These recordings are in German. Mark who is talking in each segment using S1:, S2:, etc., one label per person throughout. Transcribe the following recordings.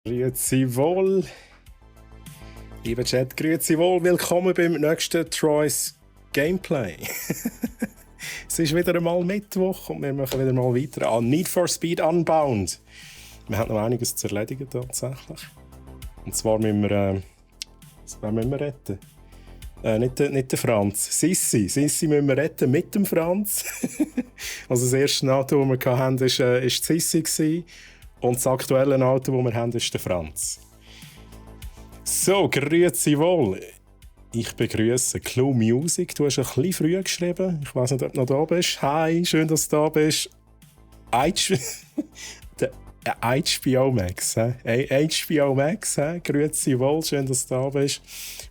S1: Grüezi wohl. Lieber Chat, grüezi wohl. Willkommen beim nächsten Troy's Gameplay. Es ist wieder einmal Mittwoch und wir machen wieder mal weiter an Need for Speed Unbound. Wir haben noch einiges zu erledigen tatsächlich. Und zwar müssen wir, wen müssen wir retten? Nicht den Franz. Sissi müssen wir retten mit dem Franz. Also das erste Auto, das wir hatten, war die Sissi. Und das aktuelle Auto, das wir haben, ist der Franz. So, grüezi wohl. Ich begrüße Clue Music. Du hast ein bisschen früh geschrieben. Ich weiß nicht, ob du noch da bist. Hi, schön, dass du da bist. HBO Max. HBO Max. Grüezi wohl, schön, dass du da bist.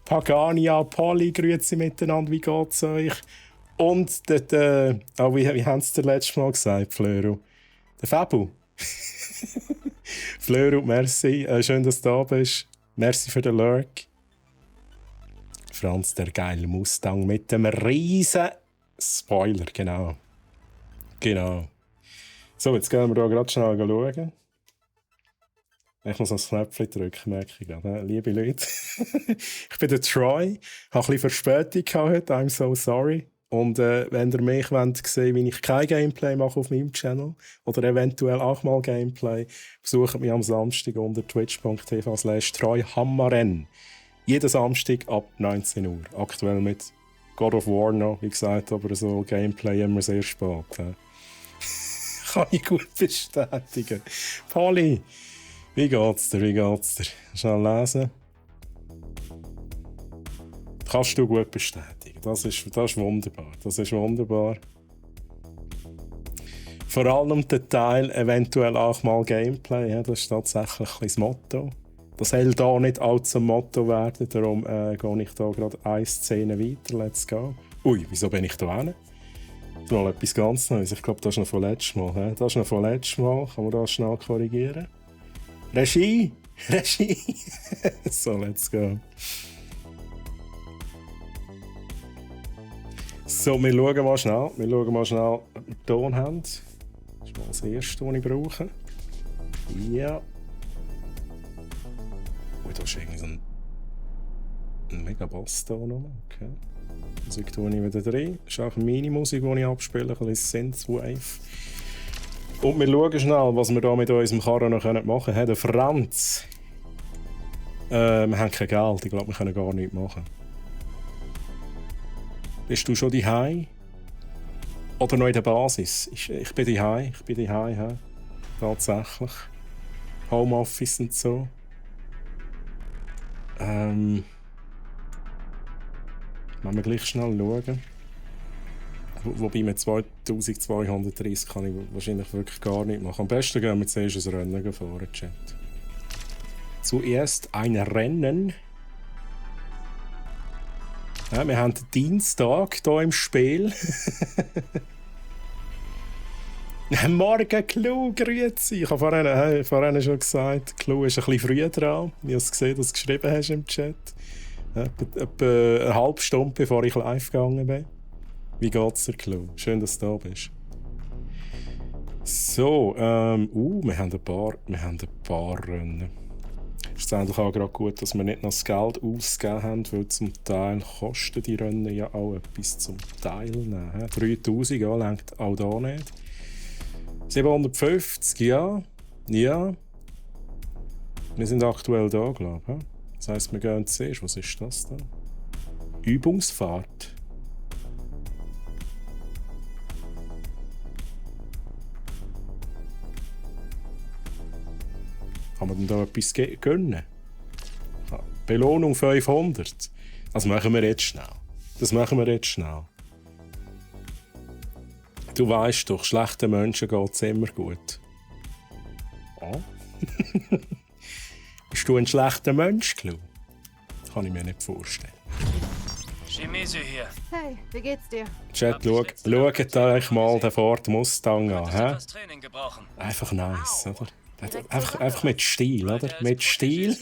S1: Pagania, Polly, grüezi miteinander. Wie geht's euch? Und wie haben sie das letzte Mal gesagt, Flöru? Der Fabu. Fleur, merci. Schön, dass du da bist. Merci für den Lurk. Franz, der geile Mustang mit dem riesen Spoiler, genau. So, jetzt gehen wir hier gerade schnell schauen. Ich muss aufs Knöpfchen drücken, merke ich gerade. Liebe Leute. Ich bin der Troy. Ich habe ein bisschen Verspätung heute. I'm so sorry. Und wenn ihr mich sehen wollt, wie ich kein Gameplay mache auf meinem Channel oder eventuell auch mal Gameplay, besucht mich am Samstag unter twitch.tv/TroyHammaren. Jeden Samstag ab 19 Uhr. Aktuell mit God of War noch, wie gesagt, aber so Gameplay immer sehr spät. Kann ich gut bestätigen. Polly, wie geht's dir? Schnell lesen. Kannst du gut bestätigen. Das ist wunderbar. Vor allem der Teil eventuell auch mal Gameplay. Ja, das ist tatsächlich das Motto. Das soll hier nicht allzu zum Motto werden. Darum gehe ich hier gerade eine Szene weiter. Let's go. Ui, wieso bin ich da hin? Das ist mal etwas ganz Neues. Ich glaube, das ist noch von letztem Mal. Ja? Kann man das schnell korrigieren? Regie! So, let's go. So, wir schauen mal schnell, ob wir Ton haben. Das ist mal das erste, was ich brauche. Ja. Oh, da ist irgendwie so ein mega Bass-Ton. Okay. Musik tue ich wieder rein. Das ist auch meine Musik, die ich abspiele, ein bisschen Synthwave. Und wir schauen schnell, was wir hier mit unserem Karren noch machen können. Der Franz. Wir haben kein Geld, ich glaube, wir können gar nichts machen. Bist du schon daheim? Oder noch in der Basis? Ich bin daheim. Tatsächlich. Homeoffice und so. Wollen wir gleich schnell schauen. Wobei mit 2230 kann ich wahrscheinlich wirklich gar nicht machen. Am besten gehen wir zuerst ein Rennen fahren, Chat. Zuerst ein Rennen. Ja, wir haben den Dienstag hier im Spiel. Morgen, Clue, grüezi. Ich habe vorhin schon gesagt, Clue ist ein bisschen früh dran. Ich habe gesehen, dass du geschrieben hast im Chat. Etwa eine halbe Stunde, bevor ich live gegangen bin. Wie geht's dir, Clue? Schön, dass du da bist. So, wir haben ein paar Rennen. Es ist eigentlich auch gerade gut, dass wir nicht noch das Geld ausgegeben haben, weil zum Teil kosten die Rennen ja auch etwas zum Teilnehmen. 3000, ja, reicht auch da nicht. 750, ja. Wir sind aktuell da, glaube ich. Das heisst, wir gehen zuerst. Was ist das da? Übungsfahrt. Kann man denn da etwas gönnen? Belohnung 500. Das machen wir jetzt schnell. Du weißt doch, schlechten Menschen geht es immer gut. Oh? Bist du ein schlechter Mensch, Clue? Kann ich mir nicht vorstellen.
S2: Shimizu hier.
S3: Hey, wie geht's dir?
S1: Chat, schaut euch mal den Ford Mustang an.
S2: Das Training gebrauchen.
S1: Einfach nice, oder? Einfach mit Stil, oder? Mit Stil.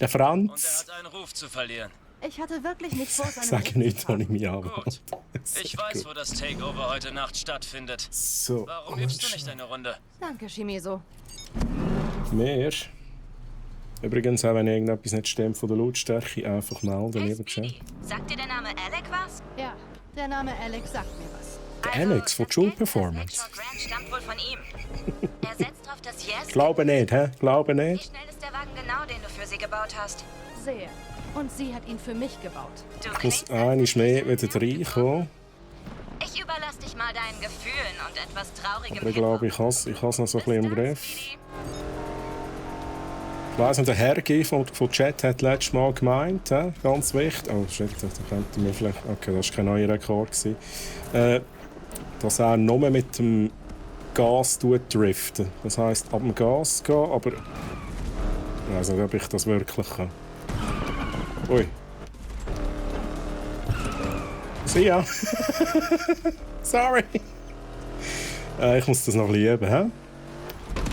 S1: Der Franz.
S2: Und er hat einen Ruf zu verlieren.
S3: Ich hatte wirklich nicht vor, seinem
S1: Sag nicht, wenn ich mich
S2: Gut.
S1: anwende.
S2: Ich weiß, wo das Takeover heute Nacht stattfindet.
S1: So.
S2: Warum gibst du nicht eine Runde?
S3: Danke, Shimizu.
S1: Mehr. Übrigens, auch wenn irgendetwas nicht stimmt von der Lautstärke, einfach melden,
S4: Hey
S1: lieber Chat.
S4: Speedy, sagt dir der Name Alec was?
S3: Ja, der Name Alex sagt mir was.
S1: Der Alex von
S4: das
S1: Joule
S4: Geld für das
S1: Performance.
S4: Lakeshore Grant stammt wohl von ihm. Er setzt drauf, dass Yes...
S1: Glaube nicht, hä? Glaube
S4: Wie
S1: nicht.
S4: schnell ist der Wagen genau, den du für sie gebaut hast?
S3: Sehr. Und sie hat ihn für mich gebaut.
S4: Du
S1: Ich muss
S4: klingst,
S1: einmal mehr wieder reinkommen.
S4: Ich überlasse dich mal deinen Gefühlen und etwas traurigem
S1: Aber ich glaube, ich habe es noch so ein bisschen im Griff.
S4: Speedy.
S1: Ich weiss nicht, der Herr von Chat hat letztes Mal gemeint, ganz wichtig. Oh shit, da könnte mir vielleicht. Okay, das war kein neuer Rekord. Dass er nur mit dem Gas driften. Das heisst, ab dem Gas gehen, aber. Ich weiss nicht, ob ich das wirklich kann. Ui. See ya. Sorry. Ich muss das noch lieben, hä?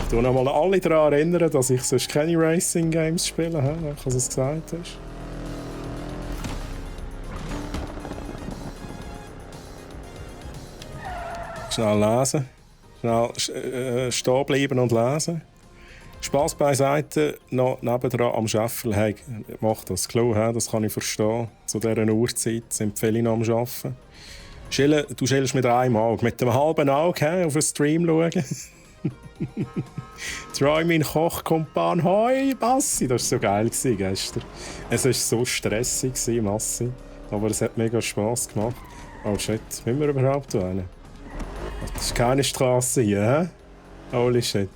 S1: Ich tue noch mal alle daran erinnern, dass ich sonst keine Racing Games spiele, hä? Was es gesagt hast. Schnell lesen. Schnell stehen bleiben und lesen. Spass beiseite, noch nebendran am Scheffel. Hey, mach das, klar, he? Das kann ich verstehen. Zu dieser Uhrzeit sind viele noch am Arbeiten. Du schillst mit einem Auge, mit dem halben Auge he? Auf den Stream schauen. Troy, mein Kochkumpan, hoi, Massi, das war so geil gestern. Es war so stressig, Massi. Aber es hat mega Spass gemacht. Oh shit, müssen wir überhaupt hin? Das ist keine Straße hier, hä? Holy shit.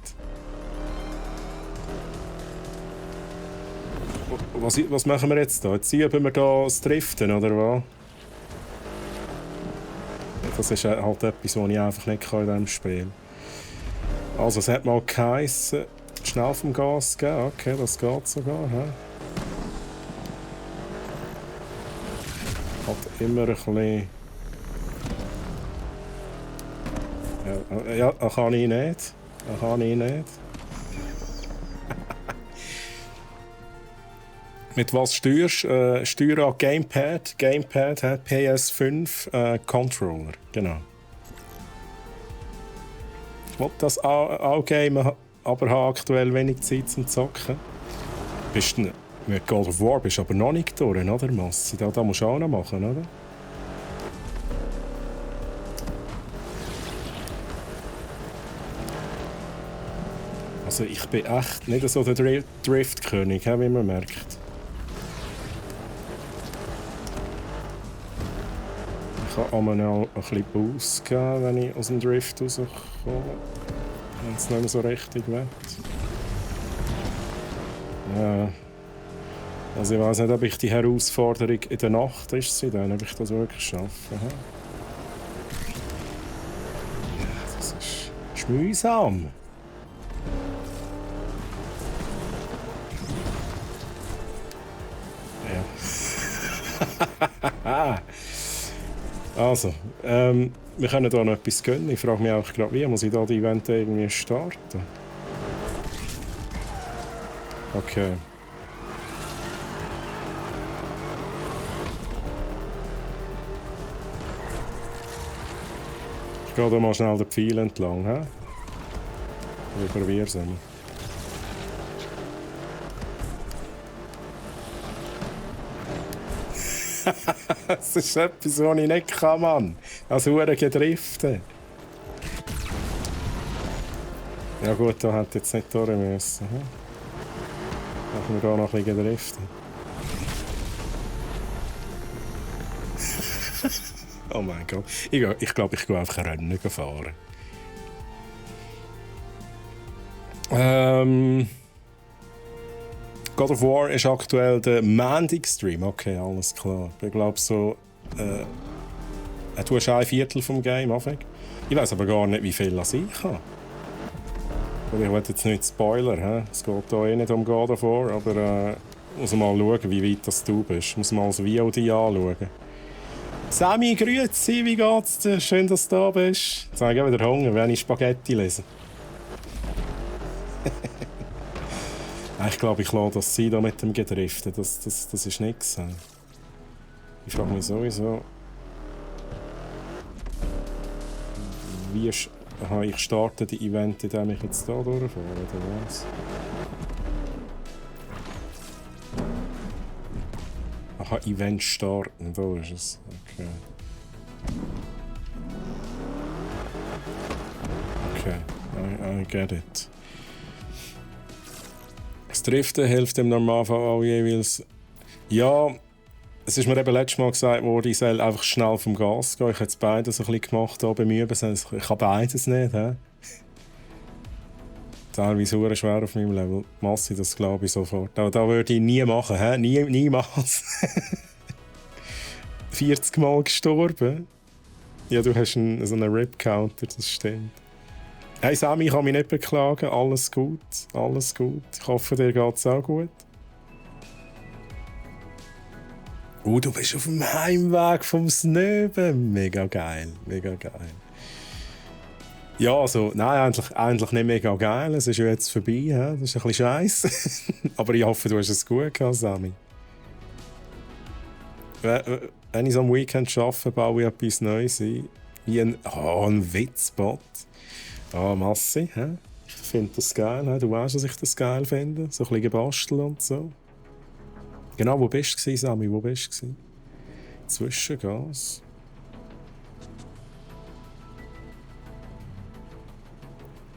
S1: Was machen wir jetzt da? Jetzt üben wir da das Driften, oder was? Das ist halt etwas, was ich einfach nicht kann in diesem Spiel. Also, es hat mal geheißen, schnell vom Gas gehen. Okay, das geht sogar. He? Hat immer ein bisschen. Ja, kann ich nicht. Kann ich nicht. Mit was steuerst du? Steuer an Gamepad. Gamepad hat PS5 Controller. Genau. Ich will das auch gamen, aber habe aktuell wenig Zeit zum Zocken. Bist du mit God of War bist aber noch nicht durch, oder Massi? Da musst du auch noch machen, oder? Also ich bin echt nicht so der Drift-König, wie man merkt. Ich kann einmal ein bisschen Boost geben, wenn ich aus dem Drift rauskomme. Wenn es nicht mehr so richtig wird. Ja. Also ich weiß nicht, ob ich die Herausforderung in der Nacht ist, dann ob ich das wirklich schaffe. Ja, das ist mühsam. Ja. Also, wir können hier noch etwas gönnen. Ich frage mich auch gerade, wie muss ich da die Event irgendwie starten? Okay. Ich gehe da mal schnell den Pfeil entlang. He? Ich probiere es einmal. Das ist etwas, was ich nicht kann, Mann. Als Huren gedriftet. Ja gut, da hätte jetzt nicht durch müssen. Machen wir da noch ein bisschen gedriftet. Oh mein Gott. Ich glaube, ich gehe einfach Rennen fahren. God of War ist aktuell der Mandig-Stream. Okay, alles klar. Ich glaube so... du hast ein Viertel vom Game, Anfang. Ich weiß aber gar nicht, wie viel ich habe. Ich will jetzt nicht Spoiler. He? Es geht hier eh nicht um God of War, aber muss mal schauen, wie weit das du bist. Muss mal das VOD anschauen. Sammy, grüezi, wie geht's dir? Schön, dass du da bist. Jetzt habe ich wieder Hunger, wenn ich Spaghetti lese. Ich glaube, ich lasse das sein da mit dem Gedriften. Das ist nichts. Ich frage mich sowieso, wie ich starte die Event, indem ich jetzt hier durchfahre, oder was? Aha, Event starten, da ist es. Okay. Okay, I get it. Das Driften hilft im Normalfall auch jeweils. Ja, es ist mir eben letztes Mal gesagt worden, ich soll einfach schnell vom Gas gehen. Ich habe jetzt beides ein bisschen gemacht hier bei mir. Ich kann beides nicht. He? Teilweise sehr schwer auf meinem Level. Massi, das glaube ich sofort. Aber da würde ich nie machen. He? Niemals. 40 Mal gestorben. Ja, du hast so einen Rip-Counter, das stimmt. Hey Sammy, ich kann mich nicht beklagen. Alles gut, alles gut. Ich hoffe, dir geht es auch gut. Du bist auf dem Heimweg vom Snöben. Mega geil, mega geil. Ja, also, nein, eigentlich nicht mega geil. Es ist ja jetzt vorbei, he? Das ist ein bisschen scheiße. Aber ich hoffe, du hast es gut gehabt, Sammy. Wenn ich so am Weekend arbeite, baue ich etwas Neues ein. Wie ein Witzbot. Massi, hä? Ich finde das geil. He? Du weißt, dass ich das geil finde. So ein bisschen gebastelt und so. Genau, wo bist du, Sammy? Wo bist du? Zwischengas.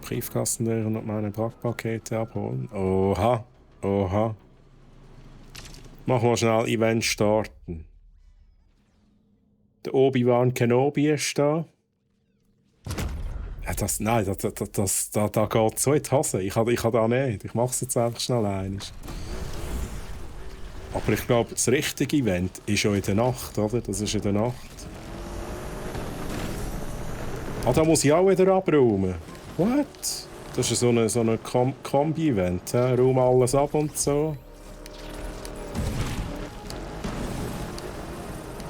S1: Briefkasten leeren und meine Packpakete abholen. Oha, oha. Machen wir schnell Event starten. Der Obi-Wan Kenobi ist da. Ja, nein, da geht so in die Hose. Ich kann da nicht. Ich mache es jetzt einfach schnell einmal. Aber ich glaube, das richtige Event ist schon in der Nacht, oder? Das ist in der Nacht. Da muss ich auch wieder abräumen. What? Das ist so ein Kombi-Event. Räum alles ab und so.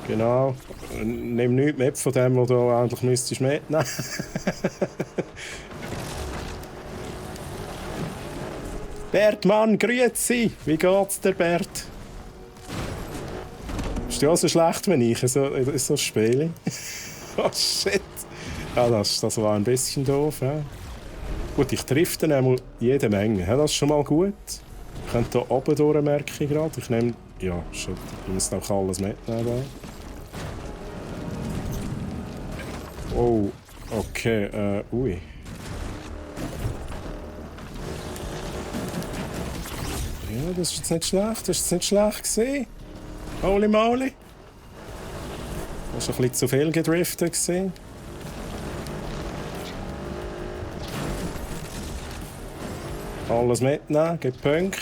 S1: Genau. Nimm nichts mit von dem, was du eigentlich müsstest mitnehmen. Bertmann, grüezi! Wie geht's dir, Bert? Ist ja auch so schlecht, wenn ich so spiele? Oh shit! Ja, das war ein bisschen doof. Ja. Gut, ich treffe dann einmal jede Menge. Ja, das ist schon mal gut. Ich könnte hier oben durch, merke ich gerade. Ich nehme... Ja, shit. Ich muss auch alles mitnehmen. Oh, okay, ui. Ja, das ist jetzt nicht schlecht. Das ist jetzt nicht schlecht gewesen. Holy moly. Das war ein bisschen zu viel gedriftet gewesen. Alles mitnehmen, gibt Punkte.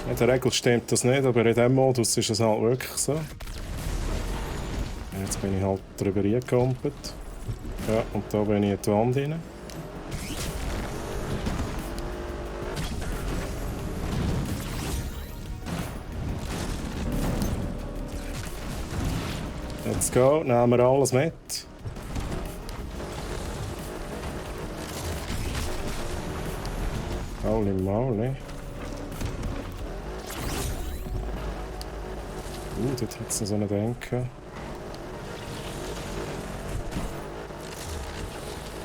S1: In der Regel stimmt das nicht, aber in diesem Modus ist es halt wirklich so. Jetzt bin ich halt drüber gekumpelt. Ja, und da bin ich in die Wand rein. Let's go, nehmen wir alles mit. Holy moly. Dort hat es noch so eine Denke.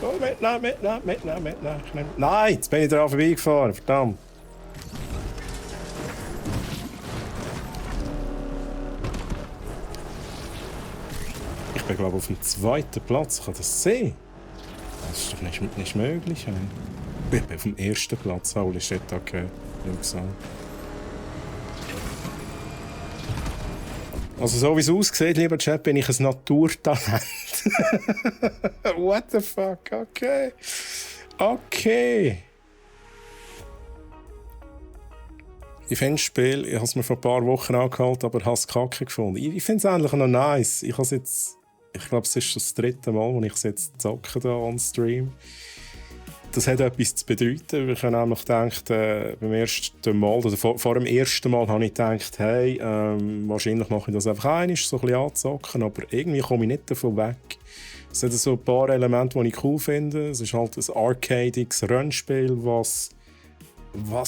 S1: Oh, mitnehmen. Nein, jetzt bin ich daran vorbeigefahren, verdammt. Ich bin, glaube ich, auf dem zweiten Platz. Kann das sehen? Das ist doch nicht möglich. Ich bin auf dem ersten Platz. Holy shit, okay. Also so wie es aussieht, lieber Chat, bin ich ein Naturtalent. What the fuck? Okay. Okay. Ich finde das Spiel, ich habe es mir vor ein paar Wochen angehalten, aber habe es kacke gefunden. Ich finde es eigentlich noch nice. Ich glaube, es ist das dritte Mal, wo ich es jetzt zocke hier on Stream. Das hat etwas zu bedeuten. Ich habe nämlich gedacht, beim ersten Mal, oder vor dem ersten Mal habe ich gedacht, hey, wahrscheinlich mache ich das einfach einmal, so ein bisschen anzocken, aber irgendwie komme ich nicht davon weg. Es hat so ein paar Elemente, die ich cool finde. Es ist halt ein arcadiges Rennspiel, was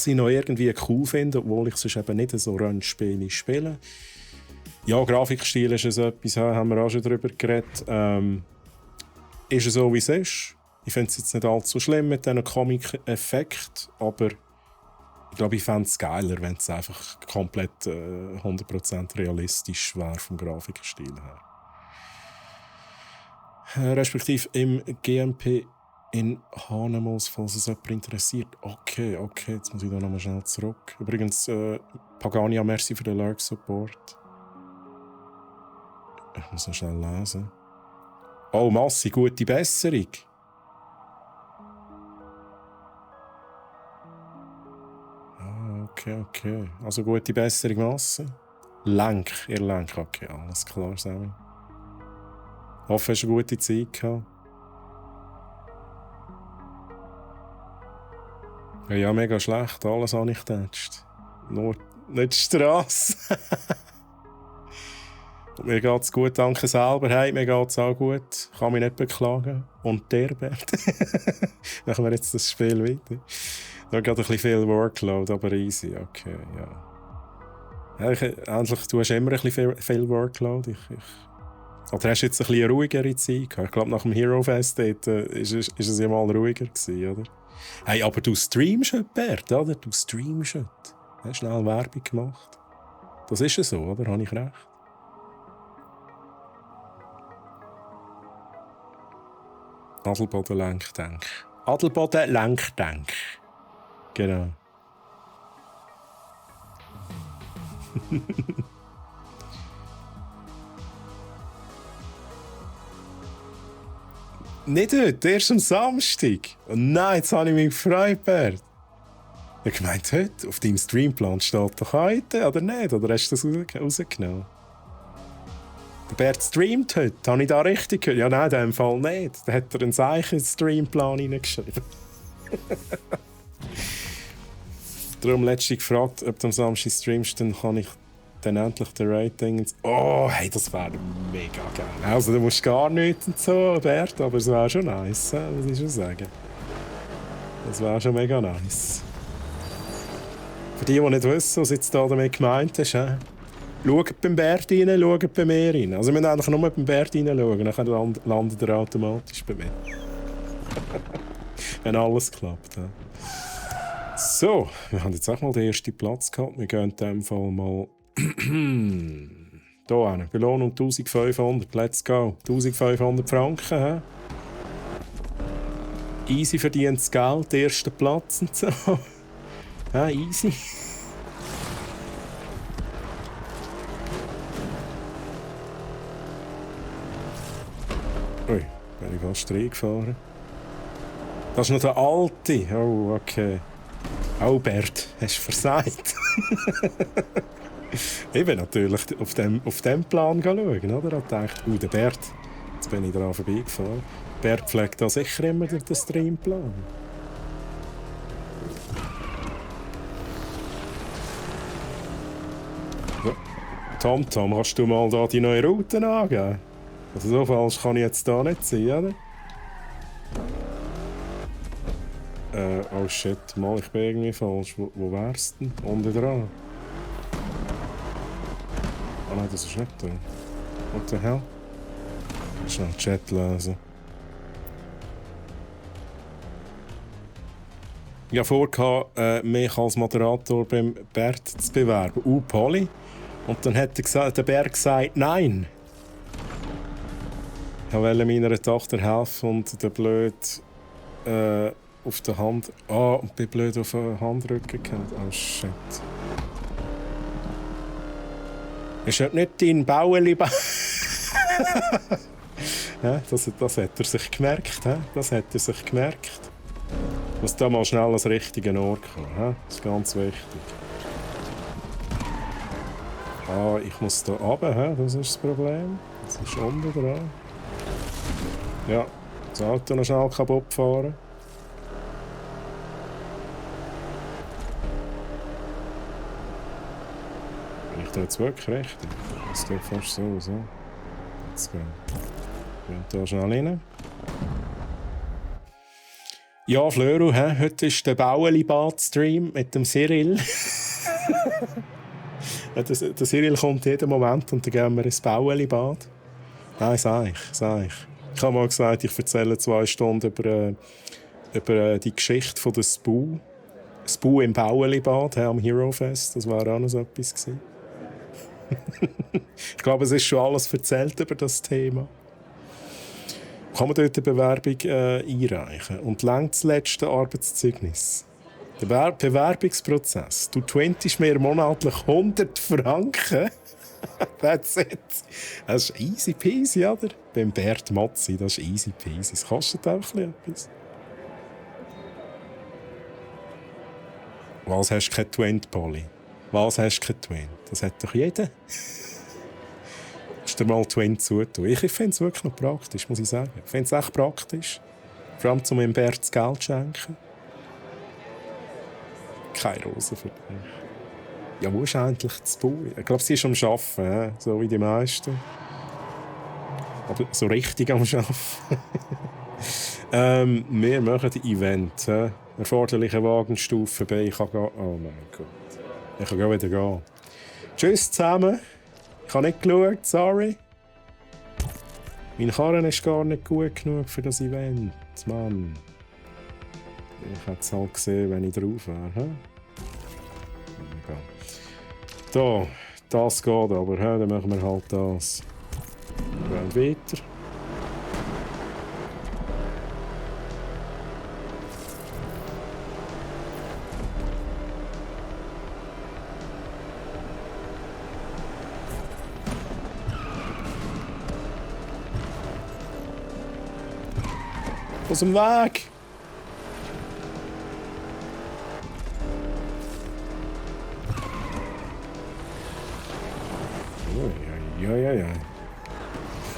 S1: ich noch irgendwie cool finde, obwohl ich sonst eben nicht so Rennspiele spiele. Ja, Grafikstil ist etwas, haben wir auch schon darüber geredet. Ist es so, wie es ist. Ich finde es jetzt nicht allzu schlimm mit diesen Comic-Effekten, aber Ich glaube, ich fände es geiler, wenn es einfach komplett 100% realistisch wäre vom Grafikstil her. Respektive im GMP in Hanemoos, falls es jemand interessiert. Okay, jetzt muss ich da nochmal schnell zurück. Übrigens, Pagania, merci für den Lurk-Support. Ich muss noch schnell lesen. Oh, Massi, gute Besserung. Okay. Also gute Besserung, Massi. Ihr Lenk. Okay, alles klar, Sammy. Hoffe, hast du eine gute Zeit gehabt. Ja, mega schlecht. Alles habe ich getatscht. Nur nicht die Strasse. Mir geht es gut, danke selber. Hey, mir geht es auch gut. Kann mich nicht beklagen. Und der Bert. Machen wir jetzt das Spiel weiter. Da geht ein bisschen viel Workload, aber easy. Okay, ja. Endlich, du hast immer ein bisschen viel Workload. Oder hast du jetzt ein bisschen ruhigere Zeit gehabt? Ich glaube, nach dem Hero Fest dort, ist es ja mal ruhiger gewesen, oder? Hey, aber du streamst heute, Bert, oder? Du streamst heute. Du hast schnell Werbung gemacht. Das ist ja so, oder? Habe ich recht? Adelboden Lenkdenk. Adelboden Lenkdenk. Genau. Nicht heute, erst am Samstag. Oh nein, jetzt habe ich mich gefreut, Bert. Ich habe gemeint, heute, auf deinem Streamplan steht doch heute, oder nicht? Oder hast du das rausgenommen? Der Bert streamt heute. Habe ich da richtig gehört? Ja, nein, in dem Fall nicht. Da hat er einen seichen Streamplan reingeschrieben. Darum letztens gefragt, ob du am Samstag streamst, dann kann ich dann endlich den Rating. Oh, hey, das wäre mega geil. Also, du musst gar nichts und so, Bert, aber es wäre schon nice, muss ich schon sagen. Das wäre schon mega nice. Für die nicht wissen, was jetzt da damit gemeint ist, schaut beim Bert rein, schaut bei mir rein. Also, wir müssen eigentlich nur beim Bert rein schauen, dann landet er automatisch bei mir. Wenn alles klappt. So, wir haben jetzt auch mal den ersten Platz gehabt. Wir gehen in diesem Fall mal hier hin. Belohnung 1500. Let's go. 1500 Franken. Easy verdientes Geld, erster Platz und so. Ja, easy. Ui, bin ich fast reingefahren. Das ist noch der alte. Oh, okay. Oh, Bert, hast du versagt? Ich bin natürlich auf dem Plan schauen, oder? Ich dachte, der Bert, jetzt bin ich daran vorbeigefahren. Bert pflegt da sicher immer den Streamplan. So. Tom, kannst du mal da die neue Route angeben? Also so falsch kann ich jetzt da nicht sein, oder? Oh shit, mal, ich bin irgendwie falsch. Wo wär's denn? Unten dran. Oh nein, das ist nicht da. What the hell? Schnell Chat lesen. Ich habe vor, mich als Moderator beim Bert zu bewerben. Polly. Und dann hat der Bert gesagt, nein. Ich wollte meiner Tochter helfen und der blöd auf der Hand. Und bin blöd auf den Handrücken gehabt. Oh shit. Ist das nicht dein Baueli? Ja, das hat er sich gemerkt. Das hat er sich gemerkt. Ich muss da mal schnell ans richtige Ohr kommen. Das ist ganz wichtig. Ich muss da runter, das ist das Problem. Das ist unten dran. Ja, das Auto noch schnell kaputt fahren. Bin ich da jetzt wirklich richtig? Das sieht fast so aus. Jetzt gehen wir da schnell rein. Ja, Flöru, heute ist der Baueli-Bad-Stream mit dem Cyril. Der Cyril kommt jeden Moment und dann gehen wir ins Baueli-Bad. Nein, sag ich. Ich habe mal gesagt, ich erzähle 2 Stunden über die Geschichte von der SPU. Das Bu im Bauelibad am Hero Fest, das war auch noch so etwas gewesen. Ich glaube, es ist schon alles erzählt über das Thema. Kann man dort eine Bewerbung einreichen? Und langt das letzte Arbeitszeugnis? Der Bewerbungsprozess. Du twintest mir monatlich 100 Franken. That's it. Das ist easy peasy, oder? Beim Bert Motzi, das ist easy peasy. Es kostet einfach etwas. Was hast du kein Twint, Polly? Was hast du kein Twint? Das hat doch jeder. Musst du dir mal Twin zutun. Ich finde es wirklich noch praktisch, muss ich sagen. Ich finde es echt praktisch. Vor allem, um dem Bert das Geld zu schenken. Keine Rose für dich. Ja, wo ist eigentlich das Bui? Ich glaube, sie ist am Arbeiten, so wie die meisten. Aber so richtig am Arbeiten. Wir machen ein Event. Erforderliche Wagenstufe B. Ich kann gehen. Oh mein Gott. Ich kann wieder gehen. Tschüss zusammen. Ich habe nicht geschaut, sorry. Mein Karren ist gar nicht gut genug für das Event. Mann. Ich hätte es halt gesehen, wenn ich drauf wäre. Da, das geht aber. Dann machen wir halt das. Und weiter. Aus dem Weg! Ja.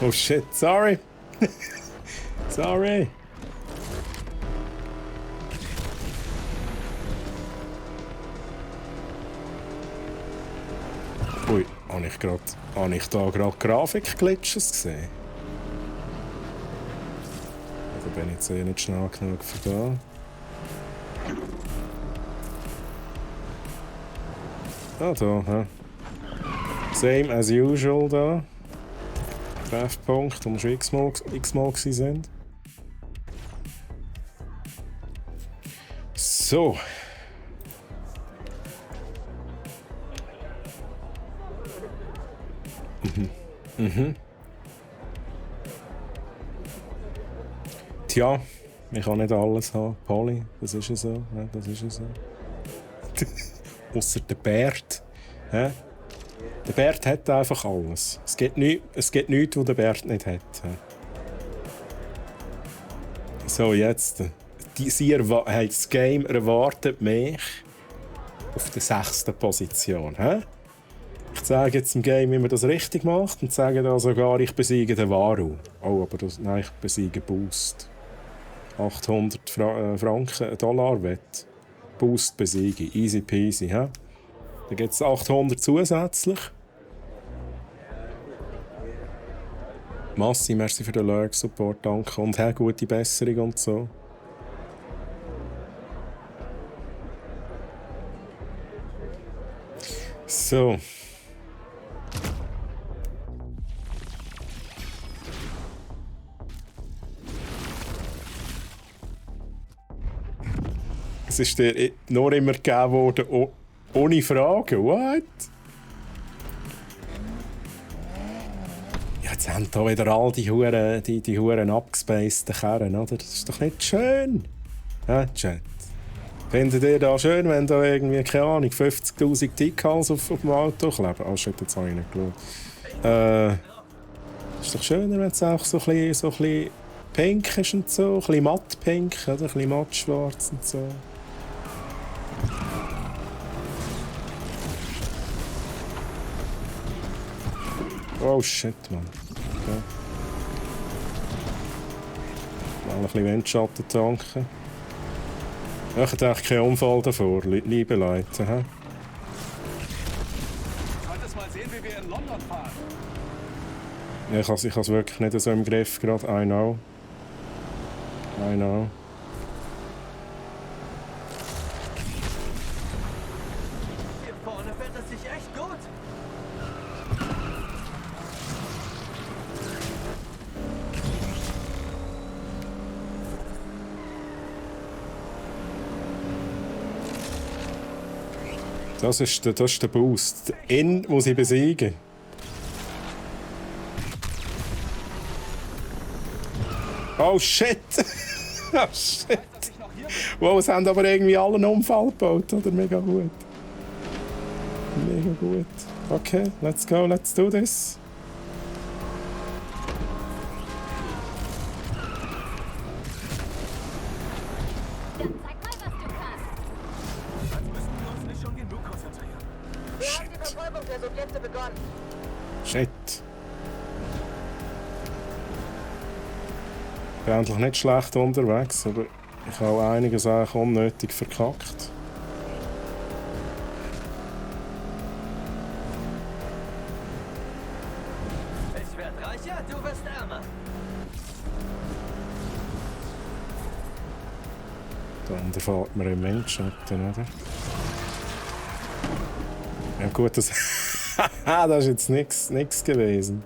S1: Oh shit, sorry! Sorry! Ui, habe ich da gerade Grafikglitches gesehen? Da bin ich jetzt nicht schnell genug für da. Ah, da, hä? Same as usual da. Treffpunkt, wo wir schon x-mal sind. So. Tja, ich kann nicht alles haben. Polly, das ist ja so. Ja, das ist ja so. Ausser der Bert. Ja? Der Bert hat einfach alles. Es gibt nichts, was der Bert nicht hat. Ja? So, jetzt. Das Game erwartet mich auf der 6. Position. Ja? Ich zeige jetzt im Game, wie man das richtig macht und sage da sogar, ich besiege den Varu. Oh, aber nein, ich besiege Boost. 800 Franken, $1 Wett. Boost besiege. Easy peasy. He? Dann gibt es 800 zusätzlich. Massi, merci für den Lurk-Support, danke. Und gute Besserung und so. So. Es ist dir nur immer gegeben worden, ohne Fragen. What? Ja, jetzt haben hier wieder all die Huren abgespaceden Kerren, oder? Das ist doch nicht schön. Ja, Chat. Findet ihr das schön, wenn da irgendwie, keine Ahnung, 50'000 Tickals auf dem Auto kleben? Ah, shit, jetzt habe ich nicht geschaut. Ist doch schöner, wenn es auch so ein bisschen pink ist und so. Ein bisschen matt-pink, oder? Ein bisschen matt-schwarz und so. Oh shit, Mann. Okay. Mal ein bisschen Windschatten tanken. Ich hätte echt keinen Unfall davor, liebe Leute. He?
S5: Könntest mal sehen, wie wir in London fahren.
S1: Ja, ich habe es wirklich nicht so im Griff gerade. I know.
S5: Hier vorne fährt es sich echt gut.
S1: Das ist der Boost. Ihn muss ich besiegen. Oh shit! Oh shit! Wow, es haben aber irgendwie alle einen Unfall gebaut, oder? Mega gut. Mega gut. Okay, let's go, let's do this.
S4: Dann zeig mal, was du kannst.
S5: Als müssten wir uns nicht schon genug konzentrieren.
S6: Wer hat die Verfolgung der Subjekte begonnen?
S1: Shit. Ich bin eigentlich nicht schlecht unterwegs, aber ich habe einiges eigentlich unnötig verkackt.
S5: Ich werde reicher, du wirst ärmer.
S1: Dann fährt man im Windschatten, oder? Ja gut, das ist jetzt nichts gewesen.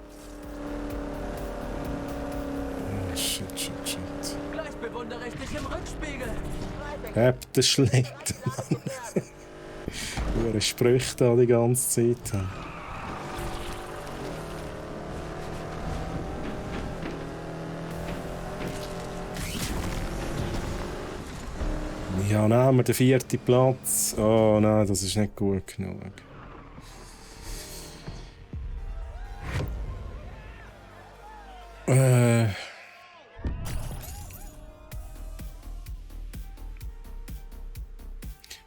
S1: Oh, shit.
S5: Gleich bewundere ich dich im Rückspiegel.
S1: Hab den Schlitten, Mann. Hure Sprüche da die ganze Zeit. Ja, nehmen wir den 4. Platz. Oh nein, das ist nicht gut genug.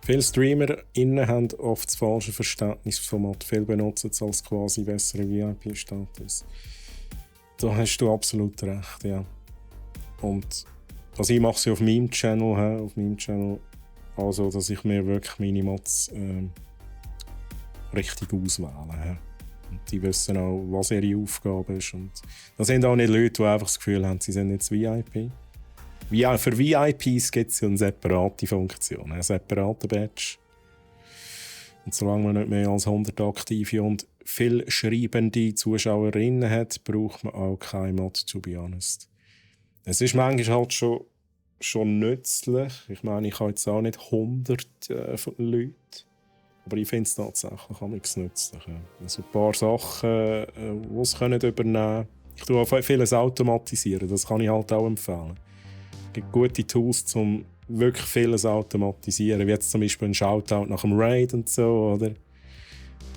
S1: Viele StreamerInnen haben oft das falsche Verständnis vom Mod. Viele benutzen es als quasi besseren VIP-Status. Da hast du absolut recht, ja. Und also ich mache es ja auf meinem Channel, also dass ich mir wirklich meine Mods richtig auswähle. Und die wissen auch, was ihre Aufgabe ist. Und das sind auch nicht Leute, die einfach das Gefühl haben, sie sind jetzt VIP. Für VIPs gibt es ja eine separate Funktion, einen separaten Badge. Und solange man nicht mehr als 100 aktive und viel schreibende Zuschauerinnen hat, braucht man auch kein Mod, to be honest. Es ist manchmal halt schon nützlich. Ich meine, ich habe jetzt auch nicht 100 Leute. Aber ich finde es tatsächlich auch nichts nützlich. Ja. Also ein paar Sachen, die es übernehmen können. Ich tue auch vieles automatisieren, das kann ich halt auch empfehlen. Es gibt gute Tools, um wirklich vieles automatisieren. Wie jetzt zum Beispiel ein Shoutout nach dem Raid und so. Oder?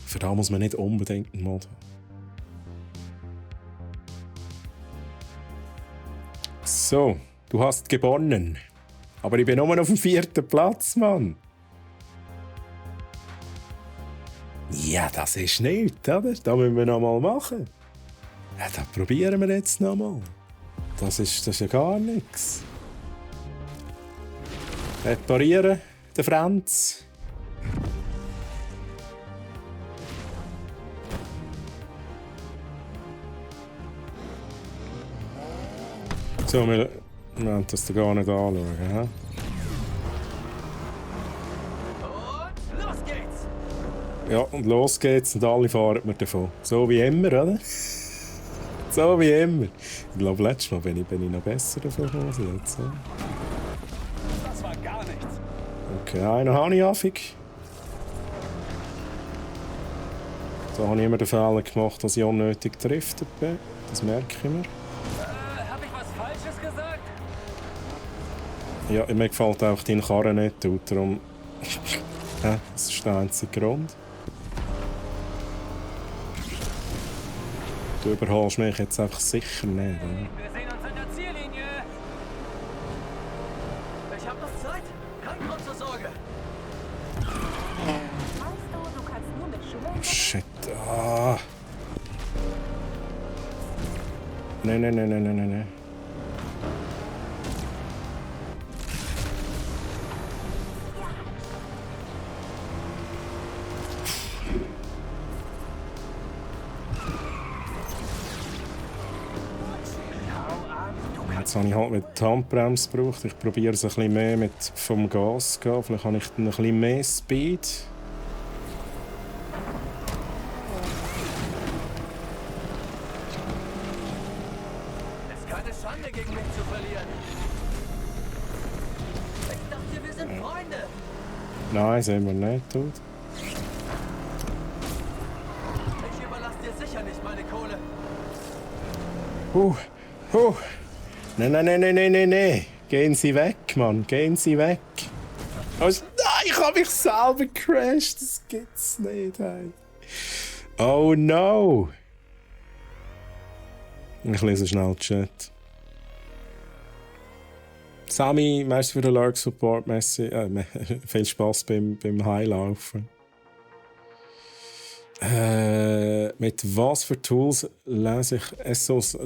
S1: Für das muss man nicht unbedingt einen Mod haben. So, du hast gewonnen. Aber ich bin nur auf dem 4. Platz, Mann. Ja, das ist nichts, oder? Das müssen wir noch mal machen. Ja, das probieren wir jetzt noch mal. Das ist ja gar nichts. Reparieren, den Franz. So, wir wollen das da gar nicht anschauen. He?
S5: Und los geht's!
S1: Ja, und los geht's und alle fahren wir davon. So wie immer, oder? So wie immer. Ich glaube, letztes Mal bin ich noch besser davon gekommen. Jetzt, ja.
S5: Das war gar nichts.
S1: Okay, einen habe ich affig. Da habe ich immer den Fehler gemacht, dass ich unnötig gedriftet bin. Das merke ich mir.
S5: Hab ich was Falsches gesagt?
S1: Ja, mir gefällt auch dein Karren nicht, du. Darum... ja, das ist der einzige Grund. Du überholst mich jetzt einfach sicher nicht. Oder?
S5: Wir sehen uns an der Ziellinie. Ich hab noch Zeit. Kein Grund zur Sorge.
S1: Oh shit. Ah. Nee. Jetzt habe ich halt mit der Handbremse gebraucht. Ich probiere es ein bisschen mehr mit vom Gas zu gehen. Vielleicht habe ich dann ein bisschen mehr Speed.
S5: Es ist keine Schande, gegen mich zu verlieren. Ich dachte, wir sind Freunde.
S1: Nein, sind wir nicht, Dude.
S5: sicher nicht meine Kohle.
S1: Nein. Gehen Sie weg, Mann. Gehen Sie weg. Also, nein, ich habe mich selber gecrashed. Das gibt's nicht, hey. Oh no. Ich lese schnell den Chat. Sammy, merci für den Lurk Support. Merci. Viel Spaß beim Highlaufen. Mit was für Tools lese ich SOS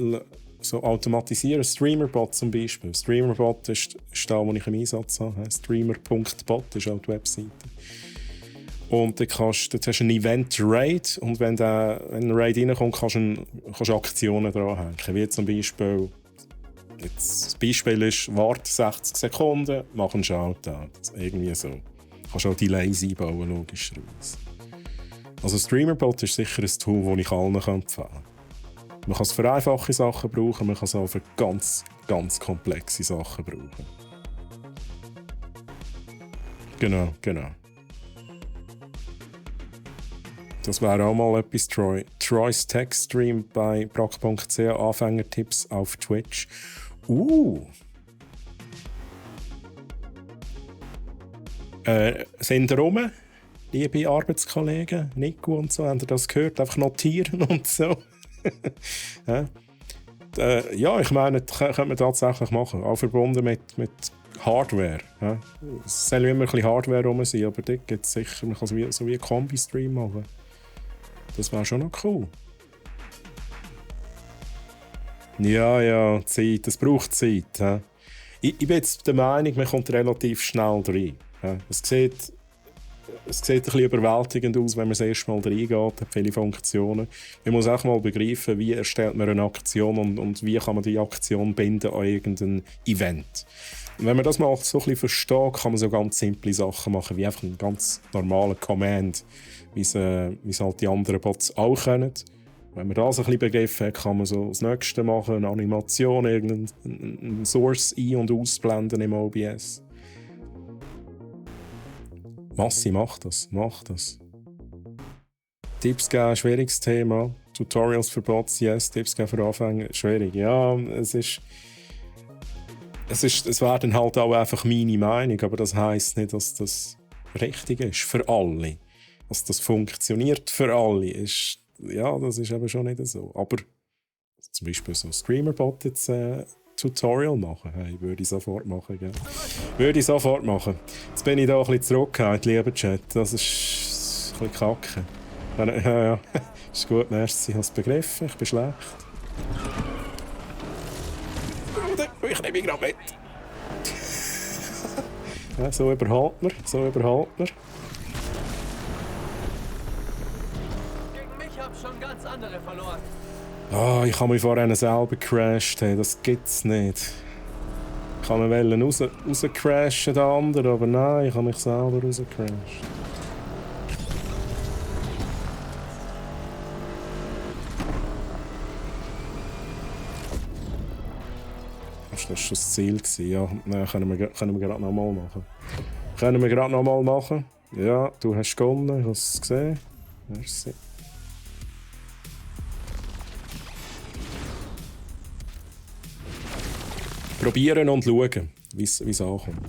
S1: so automatisieren? Streamerbot zum Beispiel. Streamerbot ist da, wo ich im Einsatz habe. Streamer.bot ist auch die Webseite. Und dann hast du einen Event-Raid und wenn ein Raid reinkommt, kannst du Aktionen dranhängen. Wie zum Beispiel, jetzt, das Beispiel ist, warte 60 Sekunden, mach einen Shoutout. Irgendwie so. Du kannst auch Delays einbauen, logischerweise. Also Streamerbot ist sicher ein Tool, das ich allen empfehlen kann. Man kann es für einfache Sachen brauchen, man kann es auch für ganz, ganz komplexe Sachen brauchen. Genau. Das wäre auch mal etwas, Troy's Tech Stream bei brack.ch, Anfängertipps auf Twitch. Sind ihr rum, liebe Arbeitskollegen, Nico und so, habt ihr das gehört? Einfach notieren und so. Ja, ich meine, das könnte man tatsächlich machen, auch verbunden mit Hardware. Ja. Es soll immer ein bisschen Hardware rum sein, aber dort gibt es sicher, man kann so wie einen Kombi-Stream machen. Das wäre schon noch cool. Ja, Zeit. Das braucht Zeit. Ja. Ich bin jetzt der Meinung, man kommt relativ schnell rein. Ja. Es sieht ein bisschen überwältigend aus, wenn man das erste Mal reingeht, hat viele Funktionen. Man muss auch mal begreifen, wie erstellt man eine Aktion und wie kann man die Aktion binden an irgendein Event. Und wenn man das mal so ein bisschen versteht, kann man so ganz simple Sachen machen, wie einfach einen ganz normalen Command, wie es halt die anderen Bots auch können. Wenn man das ein bisschen begriffen hat, kann man so das Nächste machen, eine Animation, irgendeinen Source ein- und ausblenden im OBS. Massi, mach das. Tipps geben, schwieriges Thema. Tutorials für Bots, yes. Tipps geben für Anfänger, schwierig. Ja, es wäre dann halt auch einfach meine Meinung, aber das heisst nicht, dass das richtig ist für alle. Dass das funktioniert für alle, ja, das ist eben schon nicht so. Aber zum Beispiel so ein Streamerbot jetzt Tutorial machen, hey, würde ich sofort machen, gell? Würde ich sofort machen. Jetzt bin ich da ein bisschen zurückgehalten, lieber Chat. Das ist ein bisschen kacke. Ja. Ist gut, merci, ich habe es begriffen, ich bin schlecht. Ich nehme mich gerade mit. Ja, so überholt man.
S5: Gegen mich hab schon ganz andere verloren.
S1: Ich habe mich vorhin selber gecrashed. Hey, das gibt's nicht. Ich kann mir rauscrashen, der andere, aber nein, ich habe mich selber rausgecrashed. Das war schon das Ziel. Ja, nein, können wir gerade nochmal machen. Ja, du hast gewonnen, ich habe es gesehen. Merci. Probieren und schauen, wie es ankommt.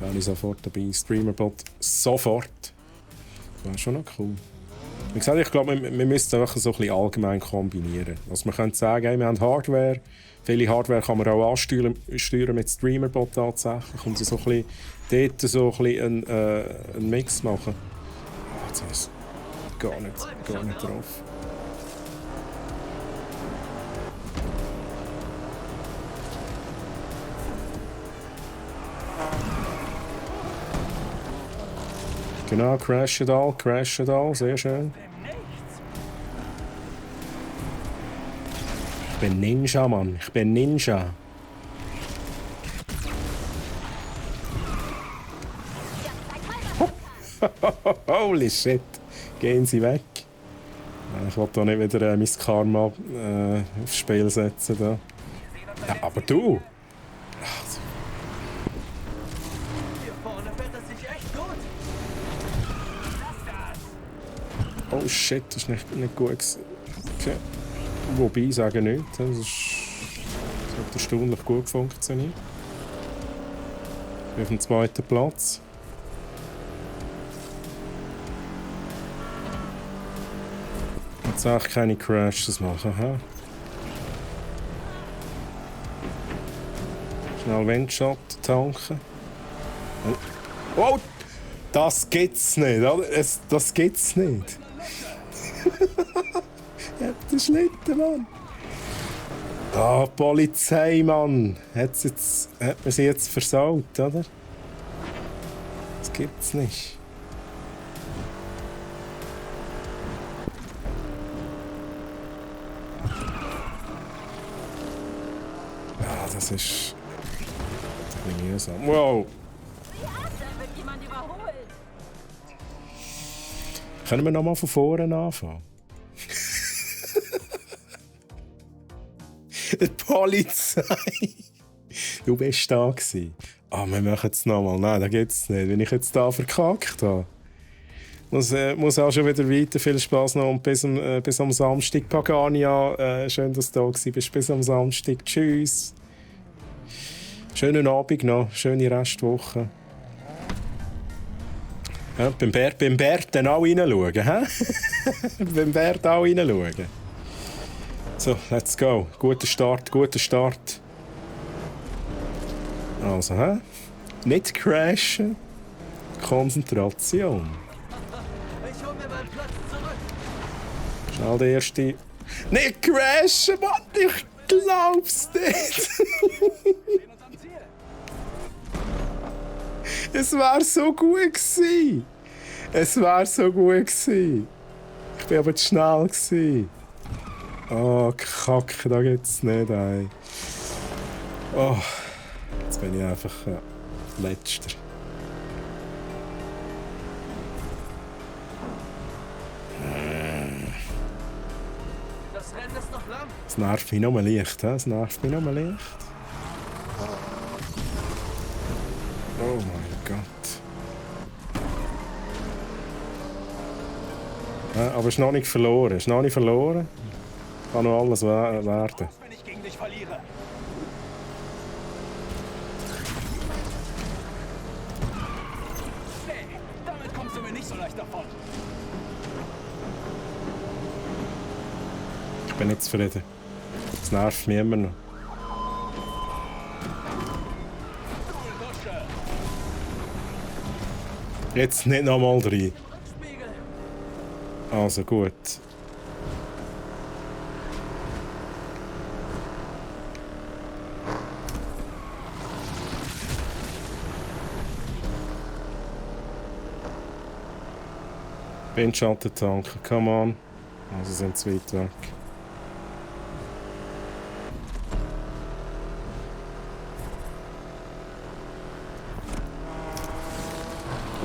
S1: Wäre ich sofort dabei. Streamerbot sofort. Das wäre schon noch cool. Wie gesagt, ich glaube, wir müssen einfach so ein bisschen allgemein kombinieren. Also man könnte sagen, hey, wir haben Hardware. Viele Hardware kann man auch ansteuern mit Streamerbot tatsächlich. Und so ein bisschen, dort so ein bisschen einen Mix machen. Jetzt ist gar nicht drauf. Genau, crashen all, sehr schön. Ich bin Ninja, Mann, ich bin Ninja. Holy shit, gehen Sie weg. Ich will da nicht wieder mein Karma aufs Spiel setzen. Da. Ja, aber du!
S5: Hier vorne fährt es sich echt gut.
S1: Oh shit, das ist nicht gut gewesen. Okay. Wobei, ich sage nicht. Das hat erstaunlich gut funktioniert. Ich bin auf dem 2. Platz. Jetzt auch keine Crashes machen, hä? Schnell Windschatten tanken. Oh! Das gibt's nicht, oder? Das gibt's nicht. Ja, der Schlitten, Mann. Ah, Polizei, Mann. Hat man sie jetzt versaut, oder? Das gibt's nicht. Ah, das ist... Das ist mühsam. Wow! Können wir nochmal von vorne anfangen? Die Polizei! Du bist da gewesen. Ah, wir machen es nochmal. Nein, das geht's nicht. Wenn ich jetzt da verkackt habe. Muss auch schon wieder weiter. Viel Spaß noch und bis am Samstag. Pagania, schön, dass du da bist. Bis am Samstag. Tschüss. Schönen Abend noch. Schöne Restwoche. Ja, beim Bert dann auch reinschauen, hä? Beim Bert auch reinschauen. So, let's go. Guter Start. Also, hä? Nicht crashen. Konzentration.
S5: Ich hol mir meinen Platz zurück.
S1: Schnell der erste. Nicht crashen, Mann! Ich glaub's nicht! Es war so gut gewesen. Ich bin aber zu schnell gewesen. Oh, Kacke, da geht's nicht, ey. Oh, jetzt bin ich einfach Letzter.
S5: Das Rennen ist noch lang.
S1: Es nervt mich nur leicht, hä? Oh mein Gott. Ja, aber es ist noch nicht verloren. Kann noch alles werden.
S5: Wenn ich gegen dich verliere. Nee, damit kommst du mir nicht so leicht davon.
S1: Ich bin nicht zufrieden. Es nervt mich immer noch. Jetzt nicht nochmal rein. Also gut. Windschatten tanken, come on. Also sind sie weit weg.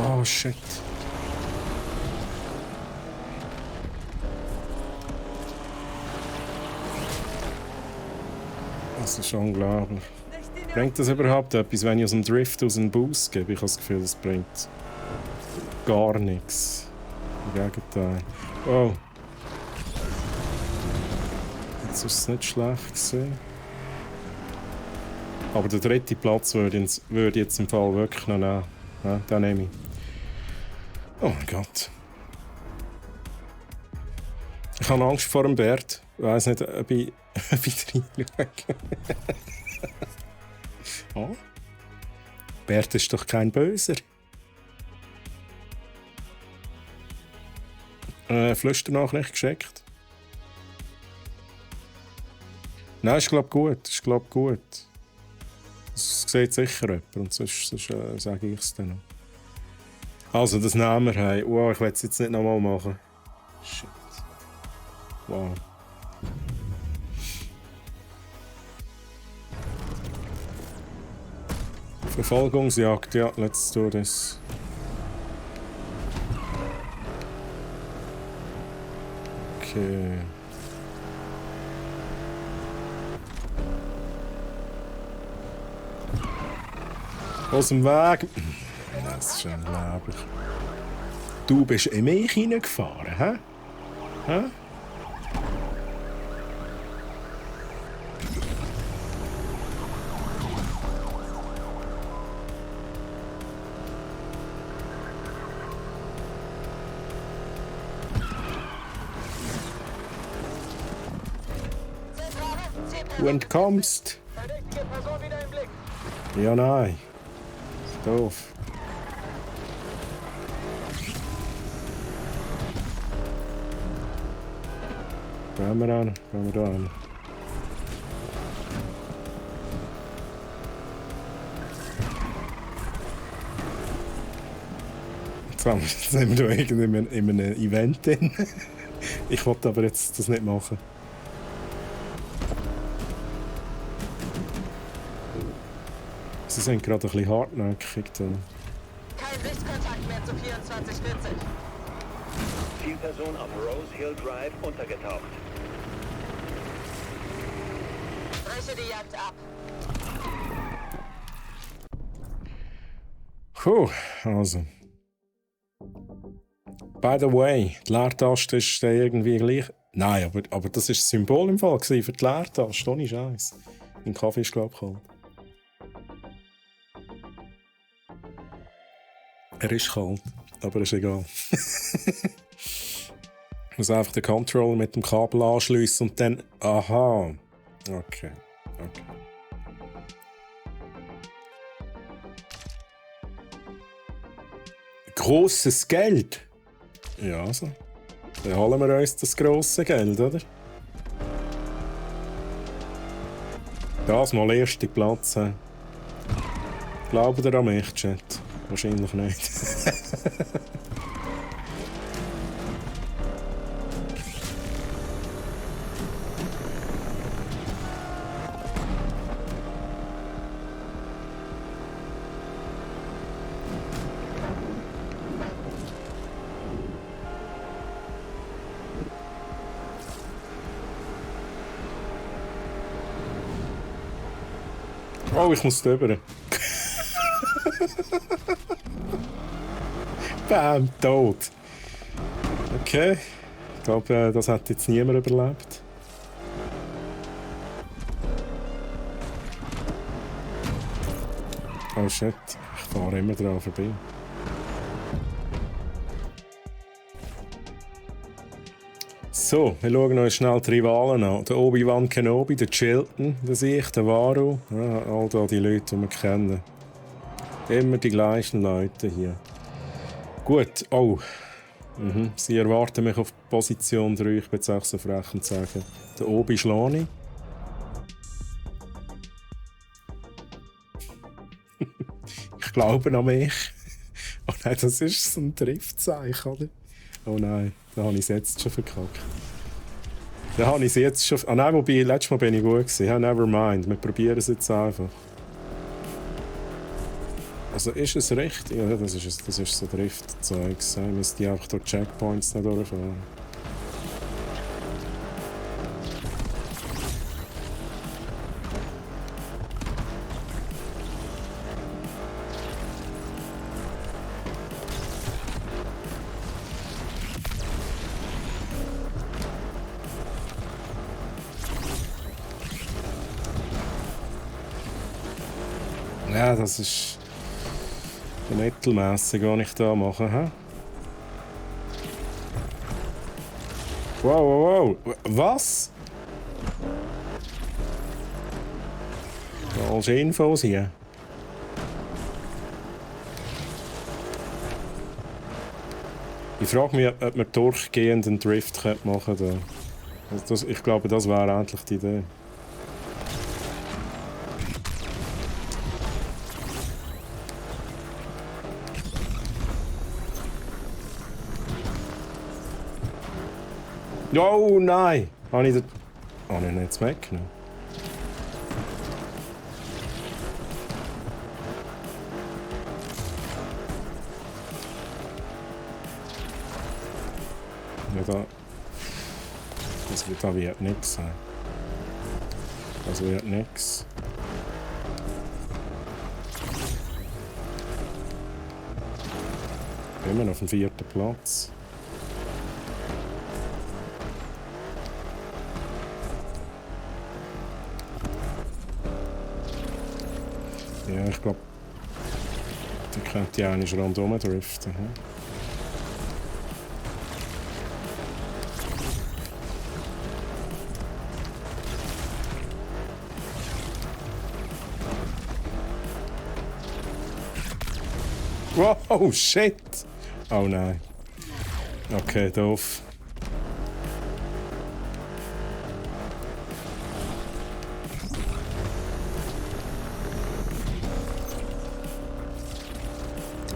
S1: Oh shit. Das ist unglaublich. Bringt das überhaupt etwas, wenn ich aus dem Drift aus einem Boost gebe? Ich habe das Gefühl, das bringt gar nichts. Im Gegenteil. Oh. Jetzt ist es nicht schlecht gewesen. Aber der 3. Platz würde ich jetzt im Fall wirklich noch nehmen. Ja, den nehme ich. Oh mein Gott. Ich habe Angst vor dem Bert. Ich weiss nicht, ob ich reinschaue. Oh. Bert ist doch kein Böser. Flüsternachricht geschickt. Nein, ich glaube gut. Das sieht sicher jemand. Und sonst sage ich es dann noch. Also, das nehmen wir heim. Wow, ich will es jetzt nicht nochmal machen. Shit. Wow. Verfolgungsjagd, ja, let's do this. Okay. Aus dem Weg. Das ist unglaublich. Du bist in mich hineingefahren, hä? Hä? Du entkommst.
S6: Verdächtige Person wieder im Blick.
S1: Ja, nein. Ist doof. Gehen wir an, gehen wir da an. Jetzt sind wir da irgendwie in einem Event drin. Ich wollte aber jetzt das nicht machen. Sie sind gerade ein bisschen hartnäckig. Da.
S6: Kein Sichtkontakt mehr zu 2440.
S7: Zielperson auf Rose Hill Drive untergetaucht.
S6: Breche die Jagd ab.
S1: Puh, also. By the way, die Leertaste ist irgendwie gleich. Nein, aber das war das Symbol im Fall für die Leertaste, ohne Scheiß. Mein Kaffee ist, glaube ich, kalt. Er ist kalt, aber ist egal. Ich muss einfach den Controller mit dem Kabel anschliessen und dann. Aha. Okay. Grosses Geld? Ja, also. Dann holen wir uns das grosse Geld, oder? Das mal erste Platz. Glaubt ihr an mich, Chat? Wahrscheinlich nicht. Oh, ich muss drüber. Bam, tot. Okay. Ich glaube, das hat jetzt niemand überlebt. Oh shit, ich fahre immer dran vorbei. So, wir schauen uns schnell die Rivalen an. Der Obi-Wan Kenobi, der Chilton, der ich, der Varu. Ja, all da die Leute, die wir kennen. Immer die gleichen Leute hier. Gut, oh. Sie erwarten mich auf Position 3, ich bin jetzt auch so frech und sagen. Der Obi Schlani. Ich glaube an mich. Oh nein, das ist so ein Triftzeichen, oder? Oh nein, da habe ich es jetzt schon verkackt. Da habe ich es jetzt schon... Ah nein, wobei, letztes Mal bin ich gut gewesen. Ja, never mind, wir probieren es jetzt einfach. Also ist es richtig? Ja, das ist so Drift-Zeugs. Ich müsste einfach durch Checkpoints nicht durchfahren. Ja, das ist mittelmässig, was ich da mache. He? Wow. Was? Falsche Infos hier. Ich frage mich, ob man durchgehenden Drift machen könnte. Also ich glaube, das wäre eigentlich die Idee. Oh nein! Habe ich das... Oh nein, jetzt weggenommen. Ja, da wird nichts sein. Das wird nichts. Immer auf dem 4. Platz. Ja, ich glaube, die könnte ja eigentlich rundherum driften. Hm? Wow, shit! Oh nein. Okay, doof.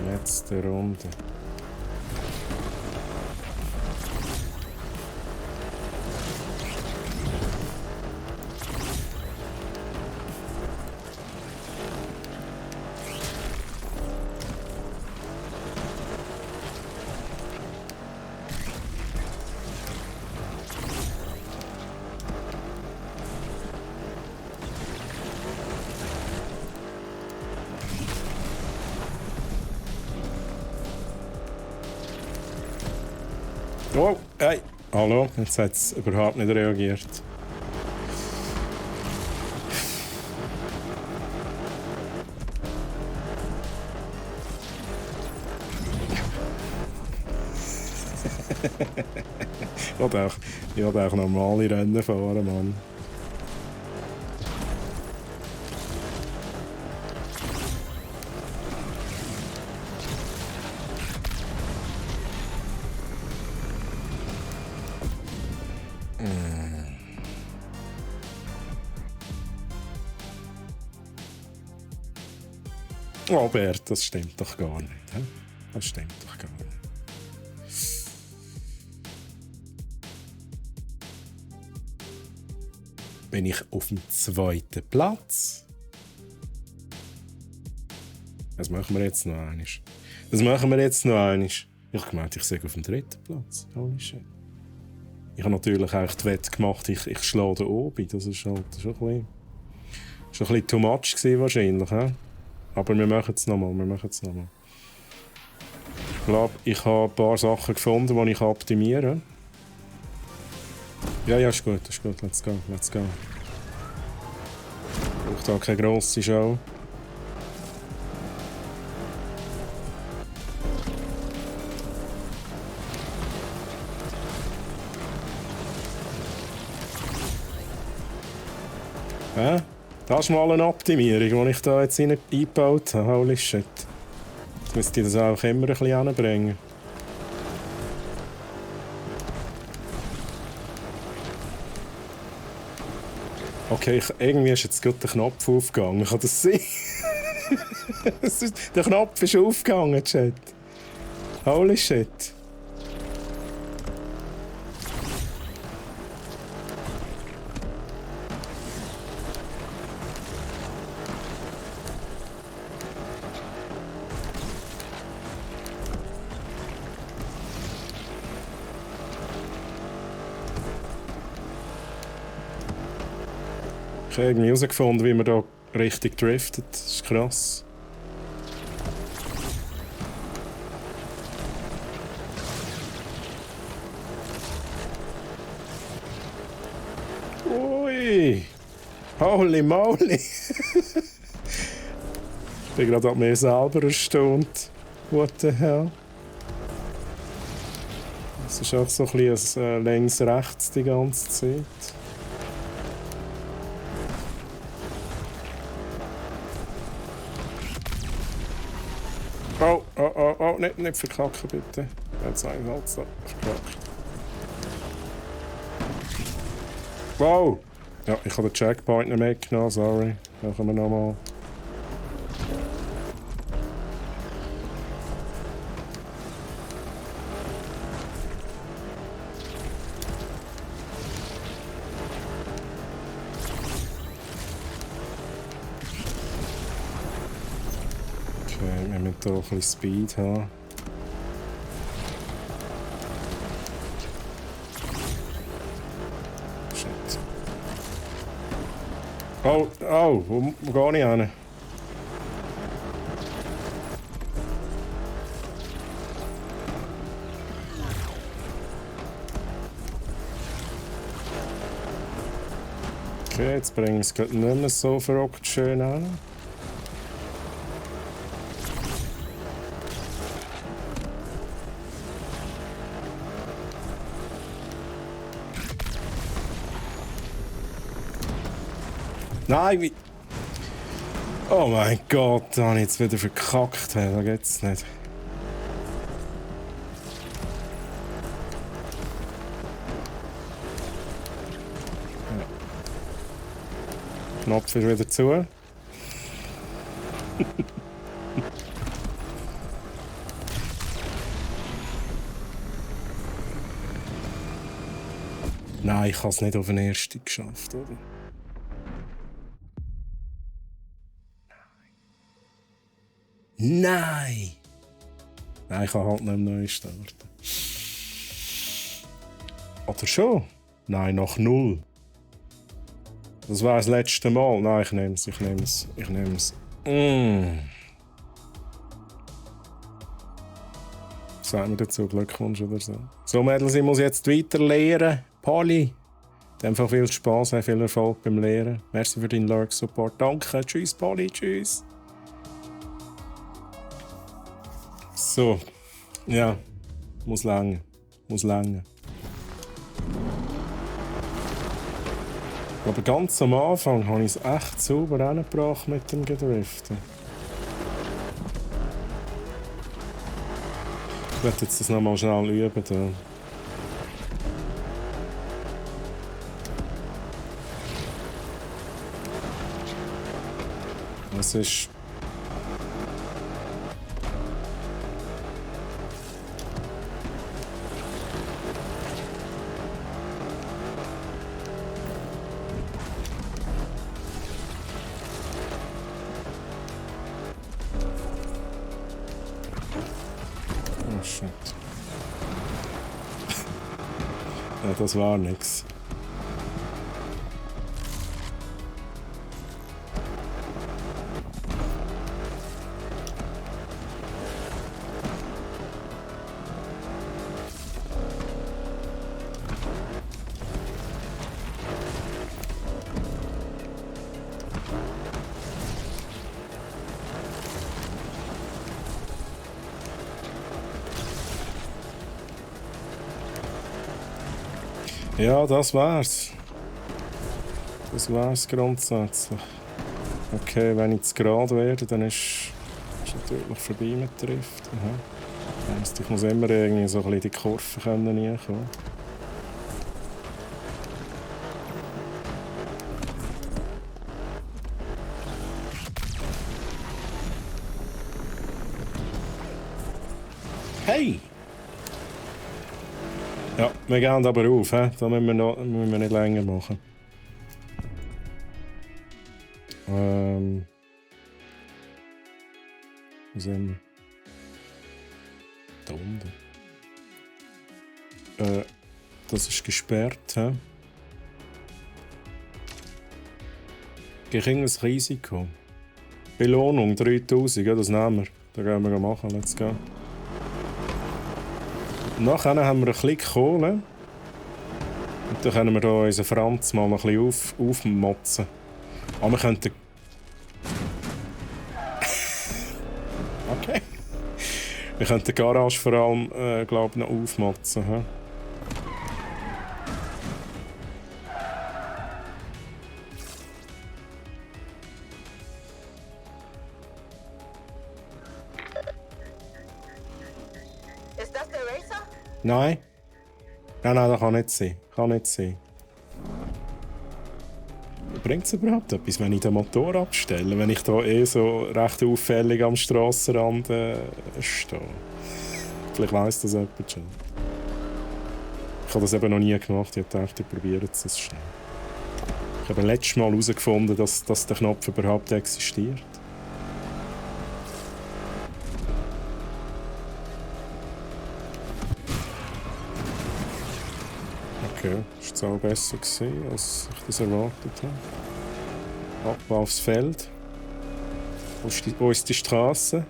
S1: Letzte Runde. Oh, hey, hallo, jetzt hat es überhaupt nicht reagiert. Ich wollte auch normale Rennen fahren, Mann. Oh, Bert, das stimmt doch gar nicht. He? Das stimmt doch gar nicht. Bin ich auf dem 2. Platz? Das machen wir jetzt noch einmal. Ich meinte, ich sage auf dem 3. Platz. Holy shit. Ich habe natürlich auch die Wette gemacht, ich schlage da oben. Das ist halt schon ein bisschen too much gewesen, wahrscheinlich. He? Aber wir machen es nochmal, Ich glaube, ich habe ein paar Sachen gefunden, die ich optimieren kann. Ja, ist gut, let's go. Braucht auch keine grosse Show. Ja? Das ist mal eine Optimierung, die ich da jetzt eingebaut habe. Holy shit. Jetzt müsste ich das auch immer ein bisschen hinbringen. Okay, irgendwie ist jetzt gerade der Knopf aufgegangen. Kann das sein? Der Knopf ist aufgegangen, Chat. Holy shit. Ich habe irgendwie herausgefunden, wie man da richtig driftet. Das ist krass. Ui! Holy moly! Ich bin gerade an mir selber erstaunt. What the hell? Das ist auch so ein bisschen ein links-rechts die ganze Zeit. Oh, nicht verkacken, bitte. Jetzt eigentlich halt so verkackt. Wow! Ja, ich habe den Checkpoint nicht mitgenommen, sorry. Machen wir nochmal. Okay, wir müssen hier ein bisschen Speed haben. Shit. Oh, wo gehe ich hin? Okay, jetzt bringe ich es nicht mehr so verrückt schön an. Nein, wie... Oh mein Gott, da habe ich jetzt wieder verkackt. Hey, da geht's nicht. Ja. Knopf ist wieder zu. Nein, ich habe es nicht auf den ersten geschafft, oder? Nein! Nein, ich kann halt nicht neu starten. Oder schon? Nein, noch 0. Das war das letzte Mal. Nein, ich nehme es. Sagen wir dazu Glückwunsch oder so. So, Mädels, ich muss jetzt weiter lehren. Polly, einfach viel Spaß, viel Erfolg beim Lehren. Merci für deinen Lurk-Support. Danke. Tschüss, Polly. Tschüss. So. Ja. Muss lange. Aber ganz am Anfang habe ich es echt sauber hingebracht mit dem Gedriften. Ich werde jetzt das nochmal schnell üben. Da. Es ist... Oh shit. Ja, das war nix. Ja, das war's. Das war's grundsätzlich. Okay, wenn ich zu gerade werde, dann ist natürlich vorbei mit Drift. Aha. Heisst, ich muss immer irgendwie so ein bisschen die Kurve reinkommen. Hey! Ja, wir gehen aber auf, he? Da müssen wir nicht länger machen. Wo sind wir? Da unten. Das ist gesperrt, he? Geringes Risiko. Belohnung 3000, ja, das nehmen wir. Das gehen wir machen, let's go. Nachher haben wir ein bisschen Kohle. Und dann können wir hier unseren Franz mal ein bisschen aufmotzen. Aber wir könnten... Okay. Wir könnten die Garage vor allem, glaube ich, noch aufmotzen. He?
S6: Ist das der Racer?
S1: Nein. Nein, das kann nicht sein. Bringt es überhaupt etwas, wenn ich den Motor abstelle? Wenn ich da so recht auffällig am Strassenrand stehe? Vielleicht weiss das jemand schon. Ich habe das eben noch nie gemacht. Ich dachte, ich probiere es schnell. Ich habe letztes Mal herausgefunden, dass der Knopf überhaupt existiert. Okay, das war auch besser gewesen, als ich das erwartet habe. Ab aufs Feld. Wo ist die Straße?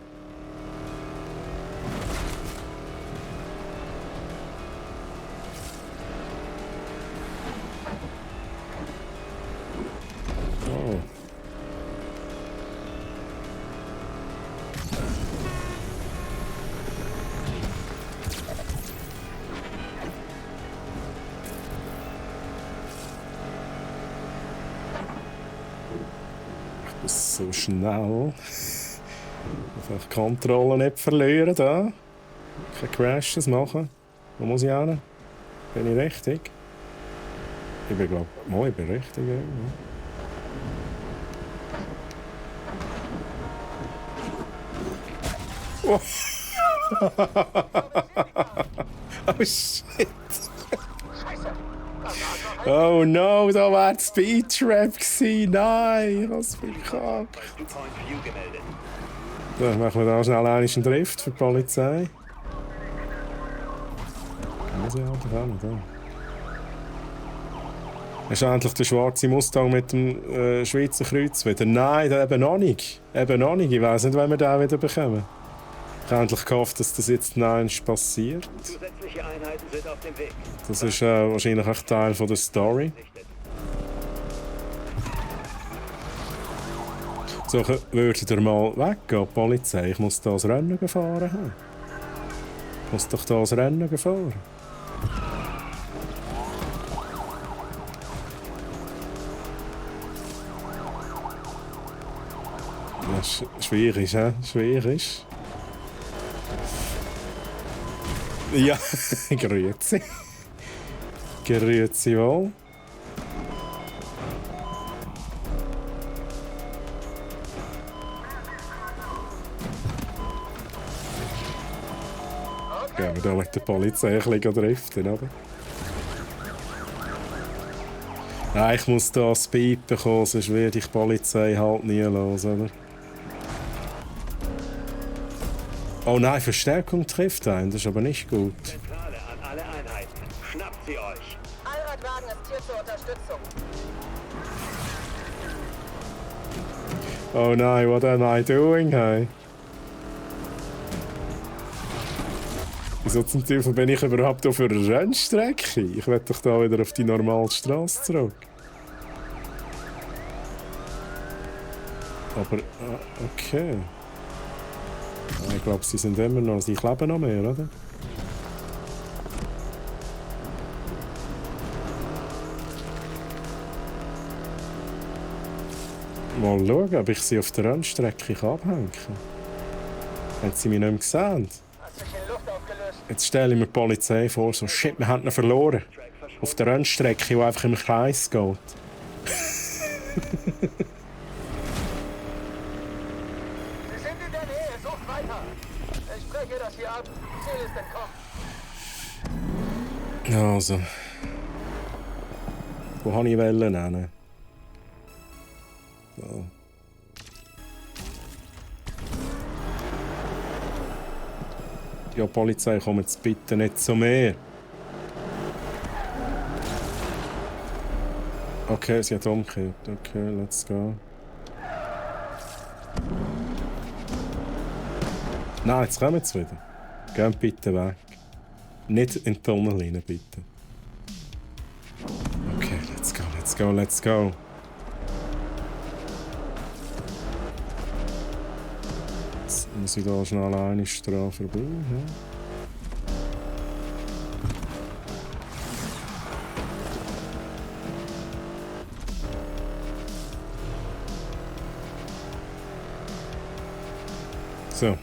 S1: Oh. So schnell. Einfach die Kontrolle nicht verlieren da. Keine Crashes machen. Wo muss ich hin? Bin ich richtig? Ich bin ich bin richtig. Ja. Oh. Oh shit. Oh no, da war die Speedtrap gewesen. Nein, was für ein Kack. Dann machen wir da schnell einen Drift für die Polizei. Muss ich halt auch nicht, ja. Ist endlich der schwarze Mustang mit dem Schweizer Kreuz wieder? Nein, eben noch nicht. Eben noch nicht. Ich weiss nicht, wann wir den wieder bekommen. Ich habe endlich gehofft, dass das jetzt nicht passiert.
S7: Zusätzliche Einheiten sind auf dem Weg.
S1: Das ist wahrscheinlich auch Teil von der Story. So, würdet ihr mal weggehen, Polizei? Ich muss da das Rennen fahren. Ich muss doch da das Rennen fahren. Ja, schwierig, hä? Schwierig. Ja, grüezi. Grüezi wohl. Gehen wir da mit der Polizei ein bisschen driften, oder? Nein, ich muss da Speed bekommen, sonst werde ich die Polizei halt nie los, oder? Oh nein, Verstärkung trifft einen, das ist aber nicht gut.
S7: Zentrale an alle Einheiten. Schnappt sie euch.
S6: Allradwagen ist hier zur Unterstützung.
S1: Oh nein, what am I doing, hey? Wieso zum Teufel bin ich überhaupt auf einer Rennstrecke? Ich will doch da wieder auf die normale Straße zurück. Aber, okay. Ich glaube, sie sind immer noch, sie kleben noch mehr, oder? Mal schauen, ob ich sie auf der Rennstrecke abhängen kann. Haben sie mich nicht mehr gesehen? Jetzt stelle ich mir die Polizei vor, so shit, wir haben ihn verloren. Auf der Rennstrecke, die einfach im Kreis geht.
S6: Sie sind in der Nähe, sucht weiter. Ich spreche das hier ab. Ziel ist entkommen.
S1: Also. Wo habe ich Wellen nennen? So. Ja, Polizei, komm jetzt bitte nicht zu mir. Okay, sie hat umgekehrt. Okay, let's go. Nein, jetzt kommen sie wieder. Geht bitte weg. Nicht in den Tunnel rein, bitte. Okay, let's go, let's go, let's go. Jetzt muss ich da schnell eine Strafe vorbei. Ja. So.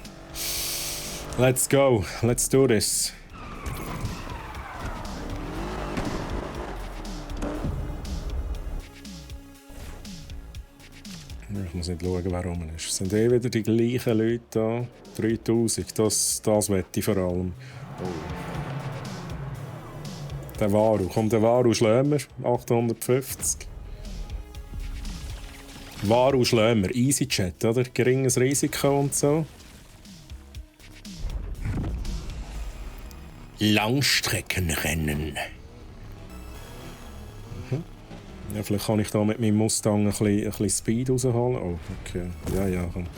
S1: Let's go. Let's do this. Ich muss nicht schauen, warum er ist. Es sind eh wieder die gleichen Leute da. 3000, das wette ich vor allem. Oh. Der Varu. Komm, der Varu Schlömer. 850. Varu Schlömer. EasyJet, oder? Geringes Risiko und so. Langstreckenrennen. Ja, vielleicht kann ich da mit meinem Mustang ein bisschen Speed rausholen. Oh, okay. Ja, komm.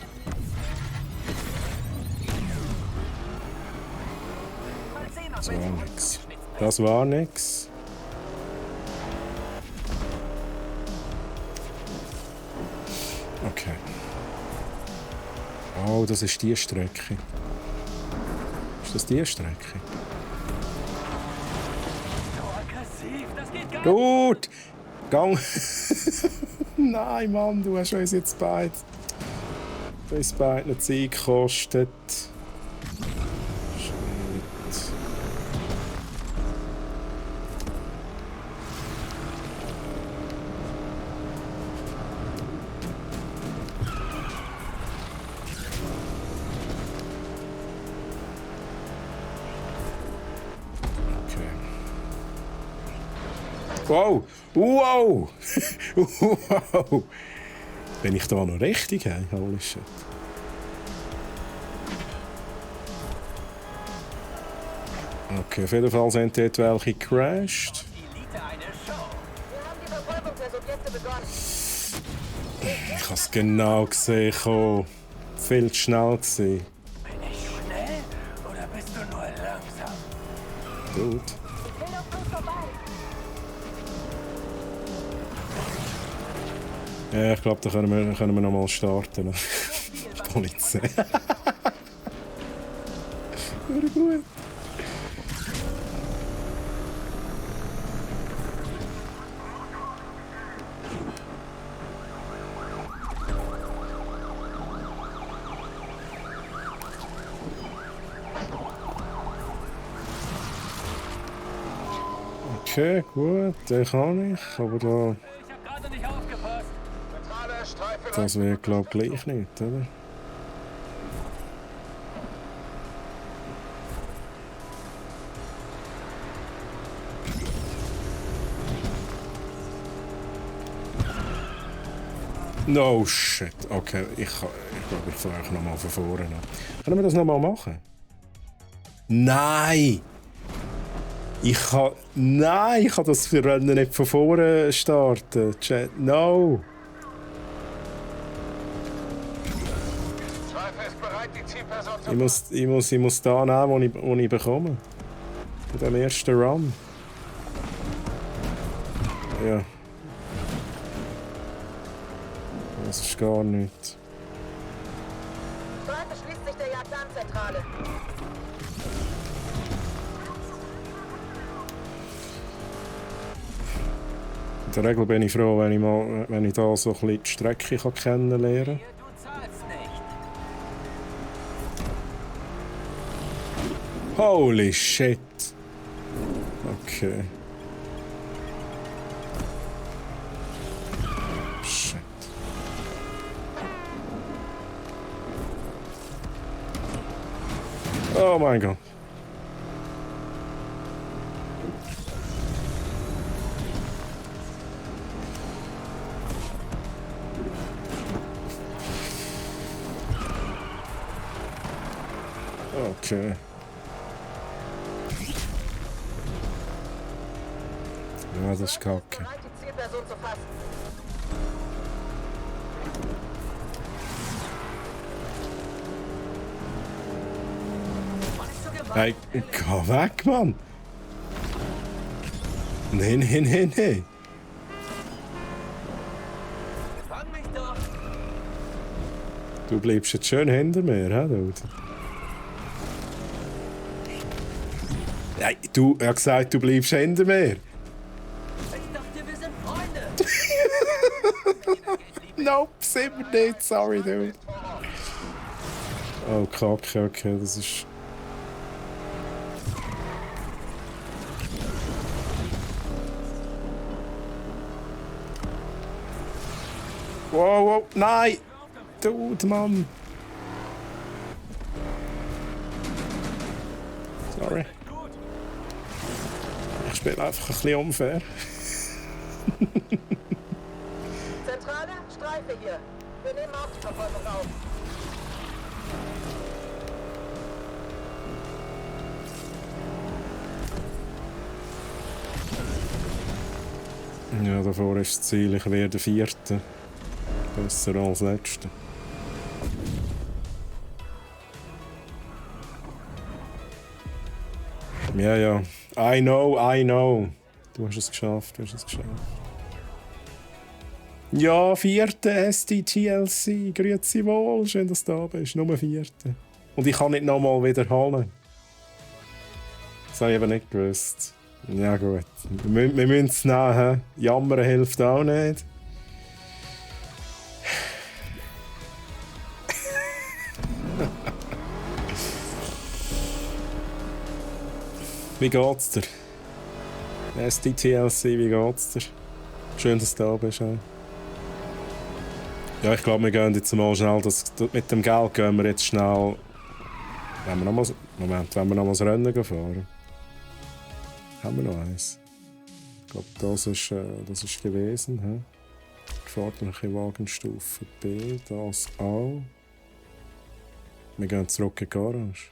S1: Das war nix. Das war nix. Okay. Oh, das ist die Strecke. Ist das die Strecke? Gut! Gang! Nein, Mann, du hast uns jetzt beide. Bis beiden Zeit kostet. Shit. Okay. Wow! Wow! Wow! Bin ich da noch richtig? Hey? Holy shit. Okay, auf jeden Fall sind dort welche gecrashed.
S5: Elite eine Show.
S6: Wir haben die Verfolgung der Subjekte begonnen.
S1: Ich habe es genau gesehen. Viel zu schnell gewesen.
S5: Bin ich schnell oder bist du nur langsam?
S1: Gut.
S6: Ich will doch bloß vorbei.
S1: Ja, ich glaube, da können wir noch mal starten. Polizei. Wäre gut. Okay, gut, den kann ich, aber da,
S5: Ich hab gerade nicht aufgepasst.
S6: Zentrale Streife.
S1: das wird glaube ich gleich nicht, oder? No shit. Okay, ich glaube, ich frage nochmal von vorne an. Können wir das nochmal machen? Nein! Nein, ich kann das Rennen nicht von vorne starten. Chat, no!
S6: Streife ist bereit, die Zielperson zu
S1: Ich muss da nehmen, wo ich bekomme. Für den ersten Run. Ja. Das ist gar nichts.
S6: Streife schließt sich der Jagd an, Zentrale.
S1: In der Regel bin ich froh, wenn ich da so ein bisschen die Strecke kennenlernen kann.
S5: Hier, du zahlst nicht.
S1: Holy shit! Okay. Shit. Oh mein Gott. Okay. Ja, das ist kacke.
S6: Bereit, die Zielperson zu fassen.
S1: Hey, geh weg, Mann! Nein, nein, nein, nein!
S5: Fang mich doch.
S1: Du bleibst jetzt schön hinter mir, hä, Dude? Hey, du hast gesagt, du bleibst hinter mir.
S5: Ich dachte, wir sind Freunde.
S1: Nope, sind wir nicht. Sorry, Dude. Oh, kacke, okay, das ist... Wow, wow, nein! Dude, Mann! Sorry. Ich spiele einfach ein bisschen unfair.
S6: Zentrale, Streife hier. Wir nehmen auch die Verfolgung auf.
S1: Ja, davor ist das Ziel, ich werde Vierter. Besser als Letzter. Ja, ja. I know. Du hast es geschafft, Ja, Vierter SDTLC. Grüezi wohl, schön, dass du da bist. Nur Vierter. Und ich kann nicht nochmal wiederholen. Das habe ich eben nicht gewusst. Ja gut. Wir müssen es nehmen. Jammern hilft auch nicht. Wie geht's dir? SDTLC, wie geht's dir? Schön, dass du da bist. Ja, ich glaube, wir gehen jetzt mal schnell, mit dem Geld gehen wir jetzt schnell... Wenn wir noch mal, Moment, wenn wir noch mal das Rennen fahren. Haben wir noch eins? Ich glaube, das ist gewesen. Erforderliche Wagenstufe B, das auch. Wir gehen zurück in die Garage.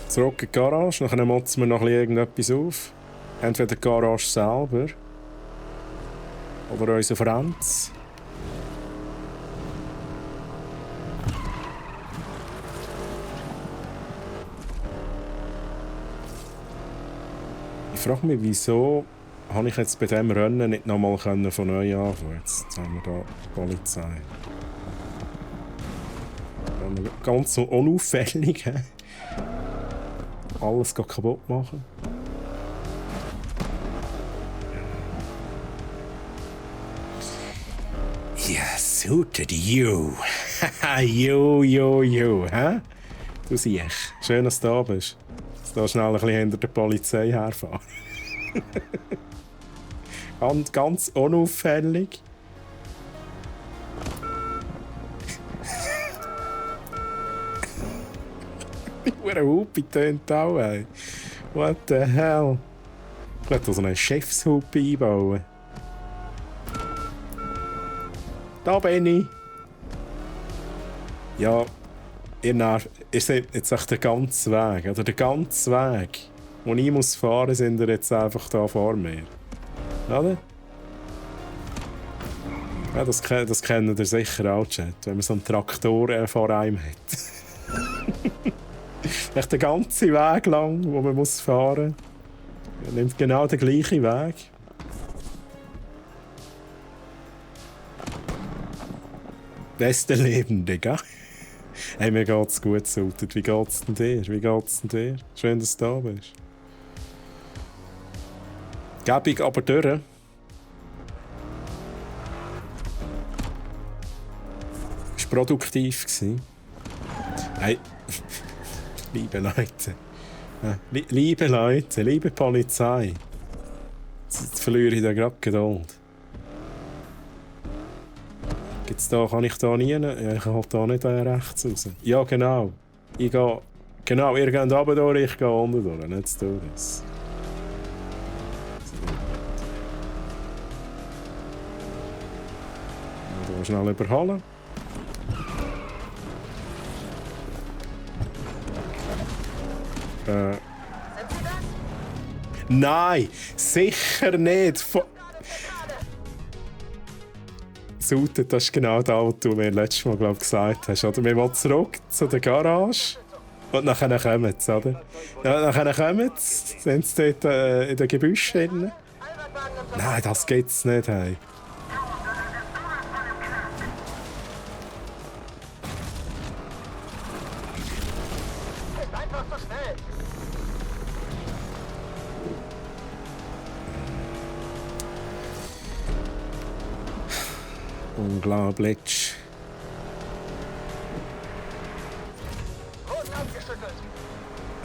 S1: Zurück in die Garage, dann motzen wir noch irgendetwas auf. Entweder die Garage selber oder unser Franz. Ich frage mich, wieso habe ich jetzt bei diesem Rennen nicht nochmal von neu anfangen. Jetzt haben wir hier die Polizei. Ganz so unauffällig. Alles kaputt machen. Ja, suited you. you, hä? Du siehst. Schön, dass du da bist. Dass du da schnell ein bisschen hinter der Polizei herfahren. Ganz unauffällig. Die Hupe tönt auch, ey. What the hell? Ich will da so eine Chefshupe einbauen. Da bin ich. Ja, ihr seht jetzt echt den ganzen Weg. Oder den ganzen Weg, wo ich muss fahren, sind ihr jetzt einfach da vor mir. Oder? Ja, das kennt ihr sicher auch, Chat, wenn man so einen Traktor vor einem hat. Echt den ganzen Weg lang, wo man muss fahren muss. Man nimmt genau den gleichen Weg. Beste Leben, Digga. Hey, mir geht's gut, Sultan. Wie geht's denn dir? Schön, dass du da bist. Gäbig aber durch. Ist produktiv gewesen. Hey, liebe Leute. Liebe Leute, liebe Polizei. Jetzt verliere ich da gerade Geduld. Kann ich da nie? Ja, ich kann da nicht rechts raus. Ja, genau. Ich gehe... Genau, ihr geht runter durch, ich gehe unten durch. Let's do this. Hier schnell überholen. Nein, sicher nicht. Sultan, das ist genau das, was du mir letztes Mal gesagt hast. Oder? Wir wollen zurück zu der Garage und nachher kommen sie, oder? Ja, nachher kommen sie, sind sie dort in den Gebüschen. Nein, das geht's nicht. Hey. Unglaublich.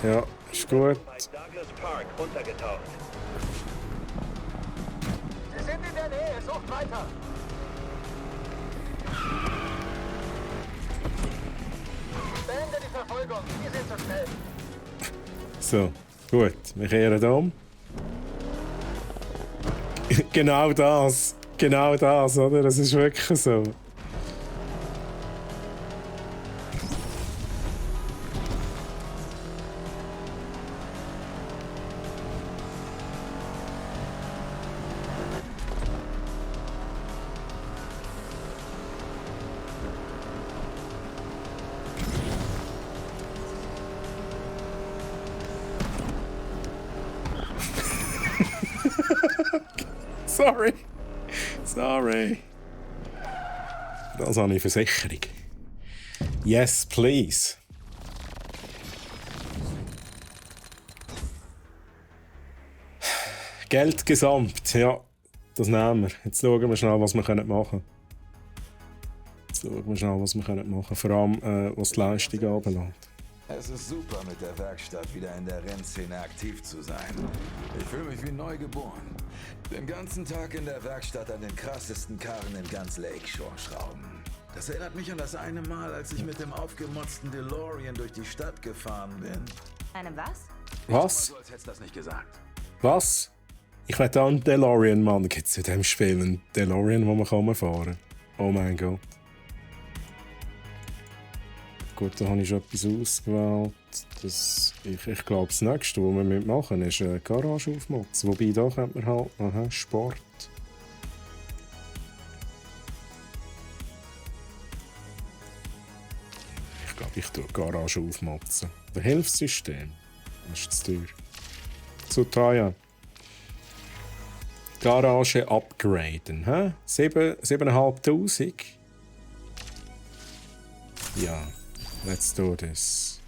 S1: Ja, ist gut.
S7: Bei Douglas Park untergetaucht.
S6: Sie sind in der Nähe, sucht weiter. Beende die Verfolgung, die sind zu schnell.
S1: So, gut, wir kehren um. Genau das, oder? Das ist wirklich so. Sorry. Das habe ich Versicherung. Yes, please. Geld gesamt, ja, das nehmen wir. Jetzt schauen wir schnell, was wir machen können. Vor allem, was die Leistung anbelangt.
S8: Es ist super, mit der Werkstatt wieder in der Rennszene aktiv zu sein. Ich fühle mich wie neugeboren. Den ganzen Tag in der Werkstatt an den krassesten Karren in ganz Lakeshore schrauben. Das erinnert mich an das eine Mal, als ich mit dem aufgemotzten DeLorean durch die Stadt gefahren bin.
S4: Einem was?
S1: Was?
S8: So, als hättest du das nicht gesagt.
S1: Was? Ich möchte auch einen DeLorean, Mann. Gibt es in diesem Spiel einen DeLorean, wo man fahren kann? Oh mein Gott. Gut, da habe ich schon etwas ausgewählt. Ich glaube, das nächste, was wir mitmachen, ist eine Garage aufmotzen. Wobei, da könnte man halt noch Sport. Ich glaube, ich tue die Garage aufmotzen. Das Hilfssystem. Das ist zu teuer. Zu teuer. Garage upgraden. 7'500. Ja, let's do this.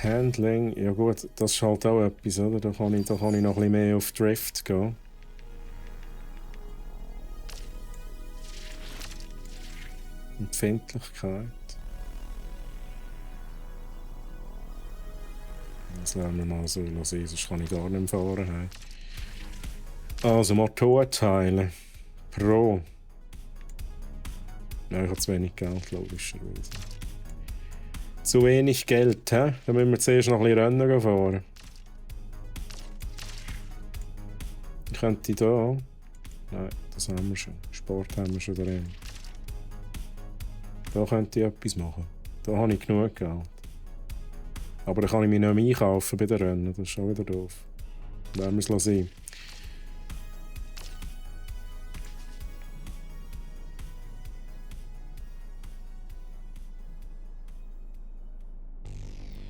S1: Handling, ja gut, das ist halt auch etwas, oder? Da kann ich noch ein bisschen mehr auf Drift gehen. Empfindlichkeit. Das lernen wir mal so sehen, sonst kann ich gar nicht mehr fahren. Also Motorteile. Pro. Ja, ich habe zu wenig Geld, logischerweise. Zu wenig Geld, hä? Dann müssen wir zuerst noch ein bisschen Rennen fahren. Ich könnte da... Nein, das haben wir schon. Sport haben wir schon drin. Da könnte ich etwas machen. Da habe ich genug Geld. Aber dann kann ich mich nicht mehr einkaufen bei den Rennen. Das ist schon wieder doof. Werden wir es sehen.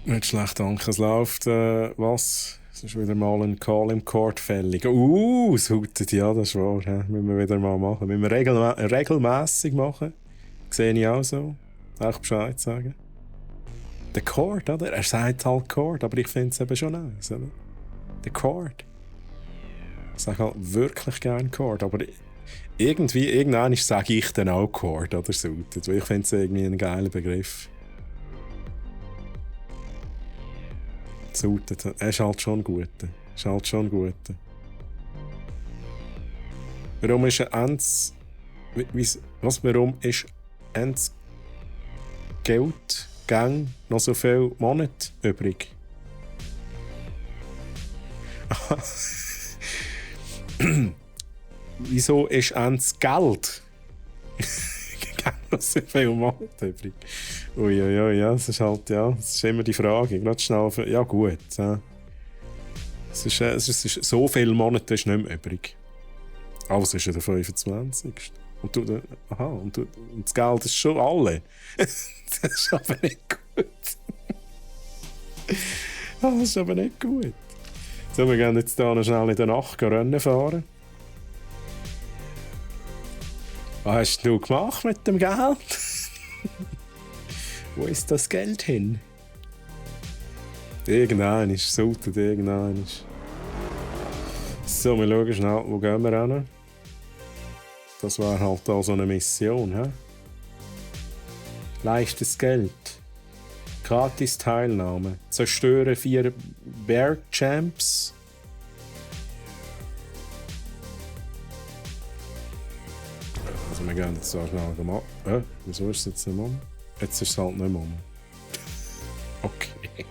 S1: Nicht schlecht, danke. Es läuft, was? Es ist wieder mal ein Call im Court fällig. Es hutet, ja, das ist wahr. Müssen wir wieder mal machen. Müssen wir regelmässig machen. Sehe ich auch so. Auch Bescheid sagen. Der Court, oder? Er sagt halt Court, aber ich finde es eben schon nice, oder? Der Court. Ich sage halt wirklich gerne Court, aber irgendwann sage ich dann auch Court, oder suited. Weil ich finde es irgendwie ein geiler Begriff. Suited, er ist halt schon gut. Warum ist ein Warum ist Ends Geld, Gang noch so viel Monate übrig? Wieso ist Ends Geld noch so viel Monate übrig? Uiuiui, ja, das ist halt, ja, das ist immer die Frage. Gerade schnell, ja gut. Ja. Es ist so viele Monate ist nicht mehr übrig. Also ist ja der 25. Und das Geld ist schon alle. Das ist aber nicht gut. Das ist aber nicht gut. So, wir gehen jetzt hier noch schnell in der Nacht Rennen fahren. Was hast du gemacht mit dem Geld? Wo ist das Geld hin? Irgendein ist es, irgendein ist. So, wir schauen schnell, wo gehen wir hin? Das war halt auch so eine Mission, hä? Leichtes Geld. Gratis Teilnahme. Zerstöre 4 Bear Champs. Also wir gehen jetzt so schnell gemacht. Wieso ist es jetzt nicht um? Jetzt ist es halt nicht um. Okay.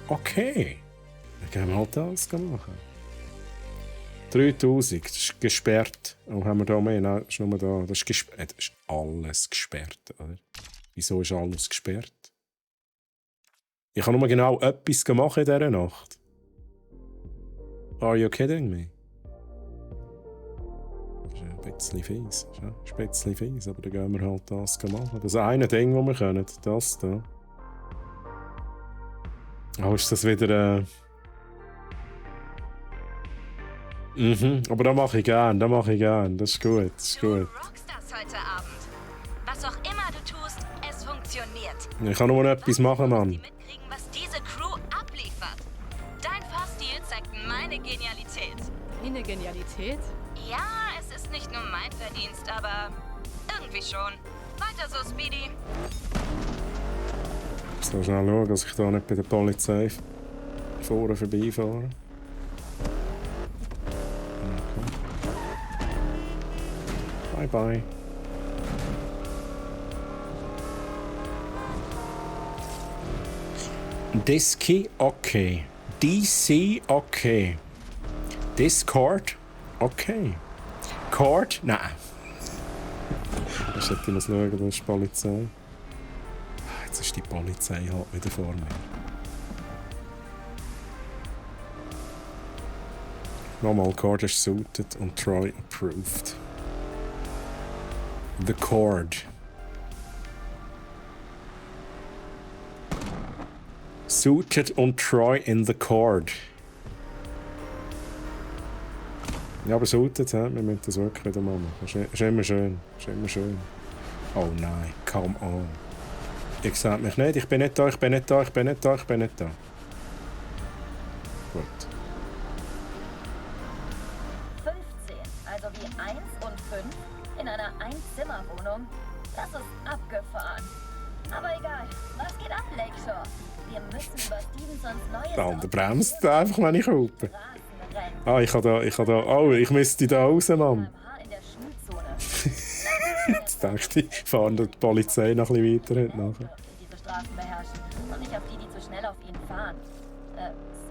S1: Okay. Dann gehen wir halt alles machen. 3000, das ist gesperrt. Oh, haben wir da mehr? Nein, das ist nur da. Das ist gesperrt. Das ist alles gesperrt, oder? Wieso ist alles gesperrt? Ich habe nur genau etwas gemacht in dieser Nacht. Are you kidding me? Das ist ein bisschen fies. Das ist ein bisschen fies, aber dann gehen wir halt das machen. Das eine Ding, das wir können. Das da. Oh, ist das wieder... aber das mache ich gern, das ist gut,
S4: Du rockstars heute Abend. Was auch immer du tust, es funktioniert.
S1: Ich kann nur etwas machen, Mann.
S4: Die mitkriegen, was diese Crew abliefert. Dein Fahrstil zeigt meine Genialität.
S3: Eine Genialität?
S4: Ja, es ist nicht nur mein Verdienst, aber irgendwie schon. Weiter so, Speedy.
S1: So schnell schauen, dass ich da nicht bei der Polizei vorne vorbeifahre. Okay. Bye bye. Disky, okay. DC, okay. Discord, okay. Cord, nein. Ich sollte mal schauen, das ist die Polizei. Jetzt ist die Polizei halt wieder vor mir. Nochmal, Cord ist suited und Troy approved. The Cord. Suited und Troy in the Cord. Ja, aber suited, wir müssen das wirklich wieder machen. Ist immer schön. Ist immer schön. Oh nein, come on. Ich sag mich nicht, ich bin nicht da, ich bin nicht da, ich bin nicht da, ich bin nicht da. Gut.
S4: 15, also wie 1 und 5 in einer Einzimmerwohnung. Das ist abgefahren. Aber egal, was geht ab, Lakeshore? Wir müssen über Stevensons neues...
S1: Der andere bremst einfach, wenn ich hupe.
S4: Straßenrennen.
S1: Ah, ich kann da, oh, ich müsste da raus, Mann.
S4: In der Schulzone.
S1: Jetzt dachte ich, fahren die Polizei noch ein bisschen weiter heute nachher.
S4: Die diese Straßen beherrschen und nicht auf die, die zu schnell auf ihn fahren.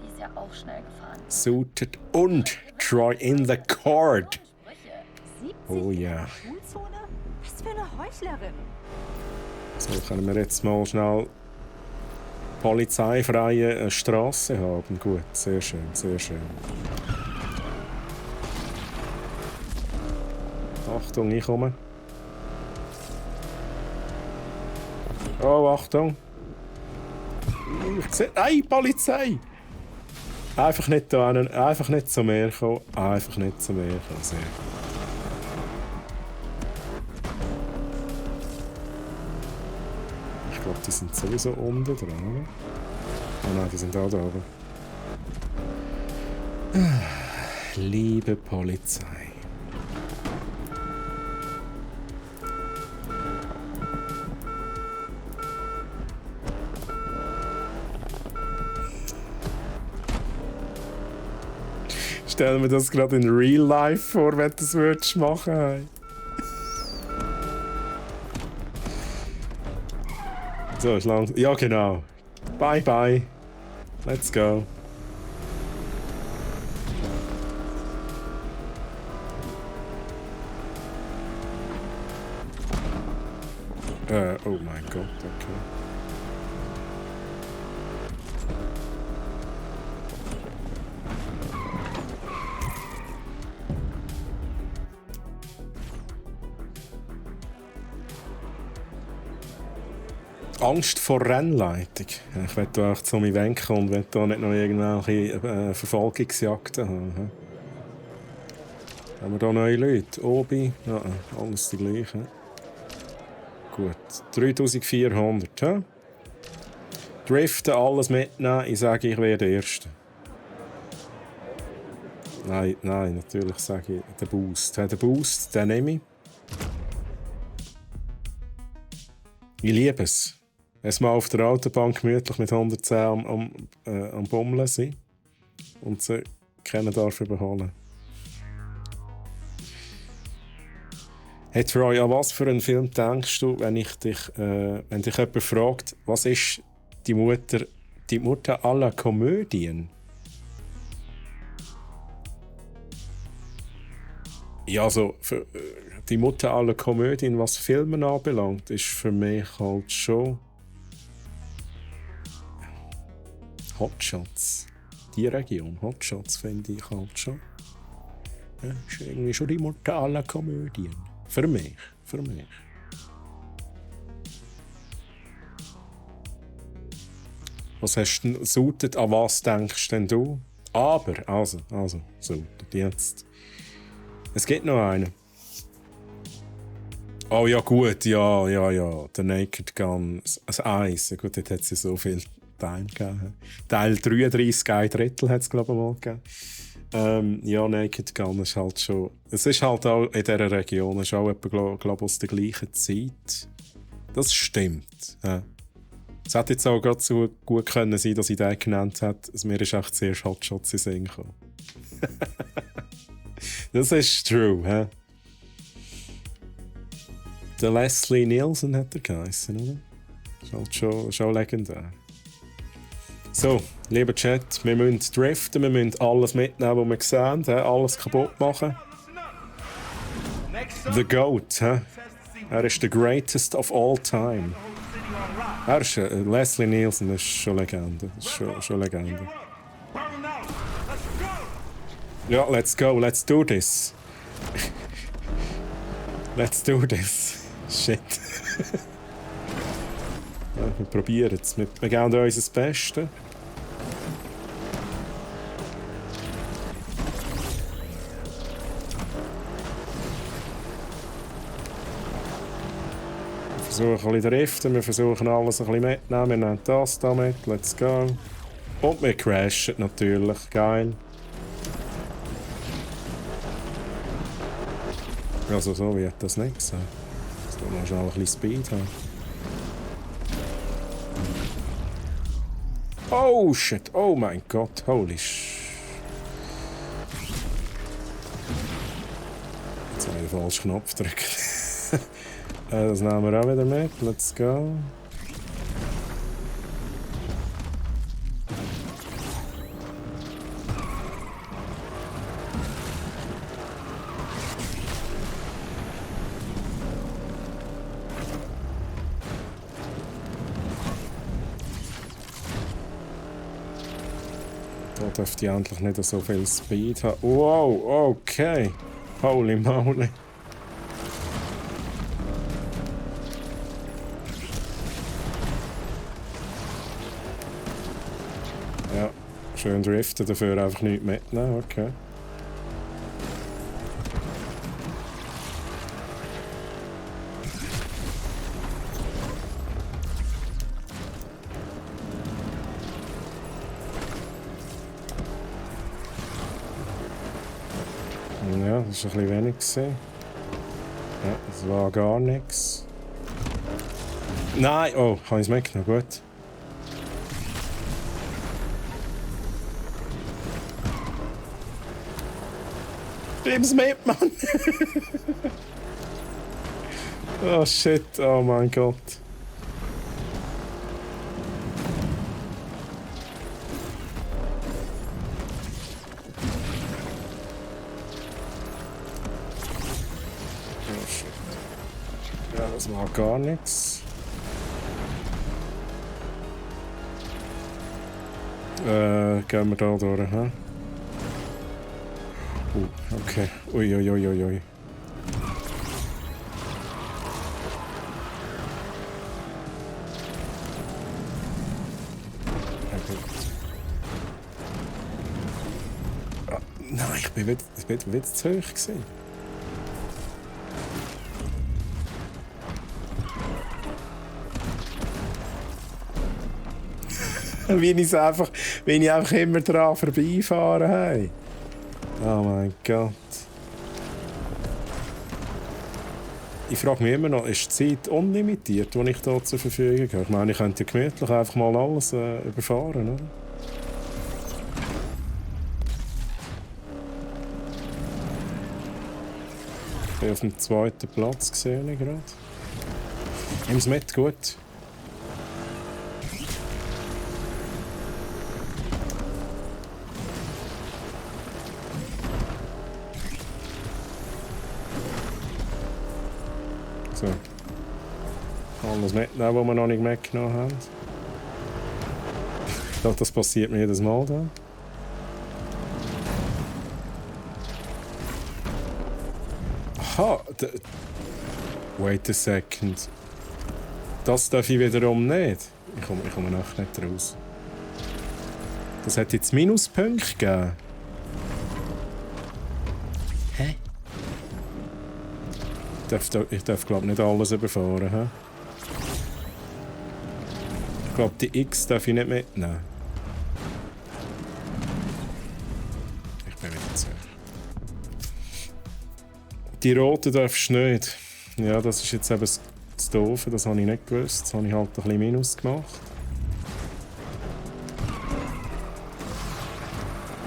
S4: Sie ist ja auch schnell gefahren.
S1: Suited und Troy in the Cord.
S4: Sprüche.
S3: 70
S1: Oh ja.
S3: in der Schulzone? Was für eine Heuchlerin.
S1: So können wir jetzt mal schnell polizeifreie Straße haben. Gut, sehr schön, sehr schön. Achtung, ich komme. Oh, Achtung. Ich sehe... Nein, Polizei! Einfach nicht da hin, einfach nicht zu mir kommen. Einfach nicht zu mir kommen. Sehr gut. Ich glaube, die sind sowieso unten dran, oder? Oh nein, die sind auch da oben. Liebe Polizei. Stell mir das gerade in Real Life vor, wenn du das würdest machen würdest. So, ist lang. Ja, genau. Bye, bye. Let's go. Oh mein Gott, okay. Angst vor Rennleitung. Ich will da echt zu mir wenken und will da nicht noch irgendwelche Verfolgungsjagden haben. Haben wir da neue Leute? Obi? Ja, alles die gleichen. Gut. 3400. He? Driften, alles mitnehmen. Ich sage, ich wäre der Erste. Nein, natürlich sage ich den Boost. Den Boost, den nehme ich. Ich liebe es. Erst mal auf der Autobahn gemütlich mit 110 am Bummeln sein und sie kennen darf überholen. Hey Troy, an was für einen Film denkst du, wenn dich jemand fragt, was ist die Mutter aller Komödien? Ja, also die Mutter aller Komödien, was Filme anbelangt, ist für mich halt schon Hotshots. Die Region, Hotshots, finde ich halt schon. Ja, ist irgendwie schon die Mutter aller Komödien. Für mich. Was hast du denn suited? An was denkst denn du? Aber, also, suited jetzt. Es gibt noch einen. Oh ja, gut, ja. Der Naked Gun. Das Eis. Gut, dort hat es ja so viel Teile gegeben. Teil 33, ein Drittel hat es, glaube ich, mal gegeben. Ja, Naked Gun ist halt schon... Es ist halt auch in dieser Region, es ist auch etwa, glaube ich, aus der gleichen Zeit. Das stimmt. Ja. Es hätte jetzt auch gerade so gut können sein, dass ich den genannt habe. Also mir ist echt zuerst Hotshots in den Sinn gekommen. Das ist true, hä? Der Leslie Nielsen hat er geheißen, oder? Ist halt schon legendär. So, lieber Chat, wir müssen driften, wir müssen alles mitnehmen, was wir sehen, alles kaputt machen. The GOAT, hä? Er ist the greatest of all time. Er ist Leslie Nielsen, das ist schon Legende. Das ist schon Legende. Ja, let's go, let's do this. Let's do this. Shit. Ja, wir probieren es. Wir geben uns das Beste. Wir versuchen ein bisschen driften, wir versuchen alles ein bisschen mitzunehmen. Wir nehmen das da mit, let's go. Und wir crashen natürlich, geil. Also so wird das nicht sein. Jetzt tun wir schnell ein bisschen Speed haben. Oh shit, oh mein Gott, holy Jetzt habe ich den falschen Knopf gedrückt. Das nehmen wir auch wieder mit, let's go. Da dürfte ich endlich nicht so viel Speed haben. Wow, okay. Holy moly. Ja, schön driften, dafür einfach nichts mitnehmen, okay. Ja, das war ein bisschen wenig. Ja, das war gar nichts. Nein! Oh, habe ich es mitgenommen? Gut. Nimm's mit, Mann! Oh shit, oh mein Gott. Ja, das war gar nichts. Gehen wir da durch, hä? Okay. Ui, ui, ui, ui, ui. Ah, nein, ich bin wieder zu hoch gewesen. Wenn ich einfach immer dran vorbeifahre. Hey. Oh mein Gott. Ich frage mich immer noch, ist die Zeit unlimitiert, die ich hier zur Verfügung habe? Ich meine, ich könnte ja gemütlich einfach mal alles überfahren, oder? Ich bin auf dem 2. Platz gesehen gerade. Nimm es mit, gut. So. Alles mitnehmen, was wir noch nicht mitgenommen haben. Ich glaube, das passiert mir jedes Mal da. Aha! Wait a second. Das darf ich wiederum nicht. Ich komme nachher nicht raus. Das hat jetzt Minuspunkte gegeben. Hä? Ich darf glaube nicht alles überfahren. He? Ich glaube, die X darf ich nicht mitnehmen. Ich bin wieder zu. Die roten darfst du nicht. Ja, das ist jetzt eben das Doofe, das habe ich nicht gewusst. Das habe ich halt ein bisschen Minus gemacht.